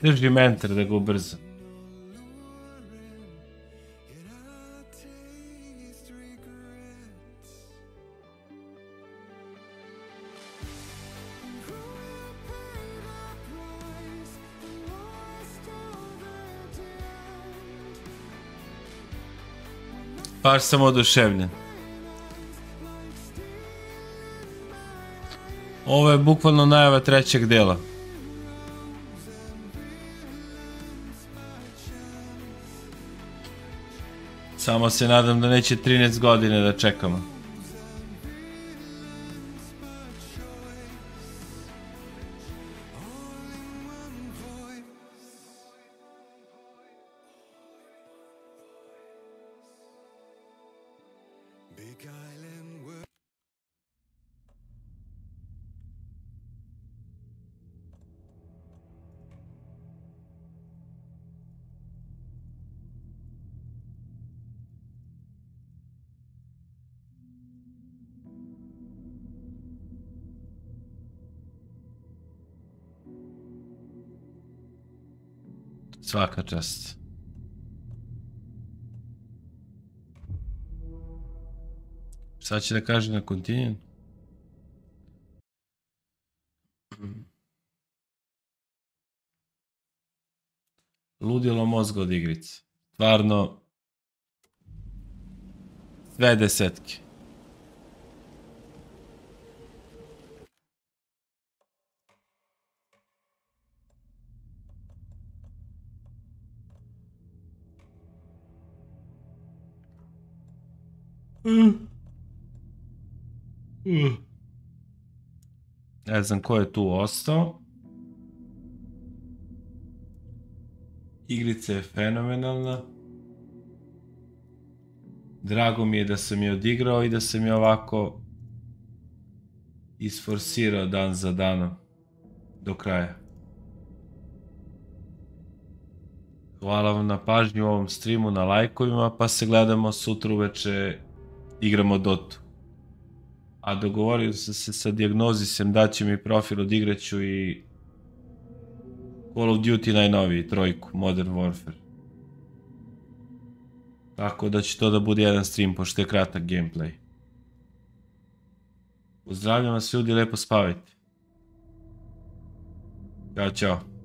Drži mentor da ga ubrza. Baš sam oduševljen. Ovo je bukvalno najava trećeg dela. Samo se nadam da neće 13 godine da čekamo. Svaka čast. Sad će da kaže na continue. Ludilo mozga od igrice. Stvarno. Sve desetke. Ne znam ko je tu ostao. Igrica je fenomenalna. Drago mi je da sam je odigrao i da sam je ovako isforsirao dan za danom do kraja. Hvala vam na pažnju u ovom streamu, na lajkovima, pa se gledamo sutra uveče, igramo Dotu. A dogovorio sam se sa Dijagnozisem, daće mi profil, odigraću i Call of Duty najnoviji, trojku, Modern Warfare. Tako da će to da bude jedan stream, pošto je kratak gameplay. Pozdravljam vas ljudi, lepo spavajte. Ćao, ćao.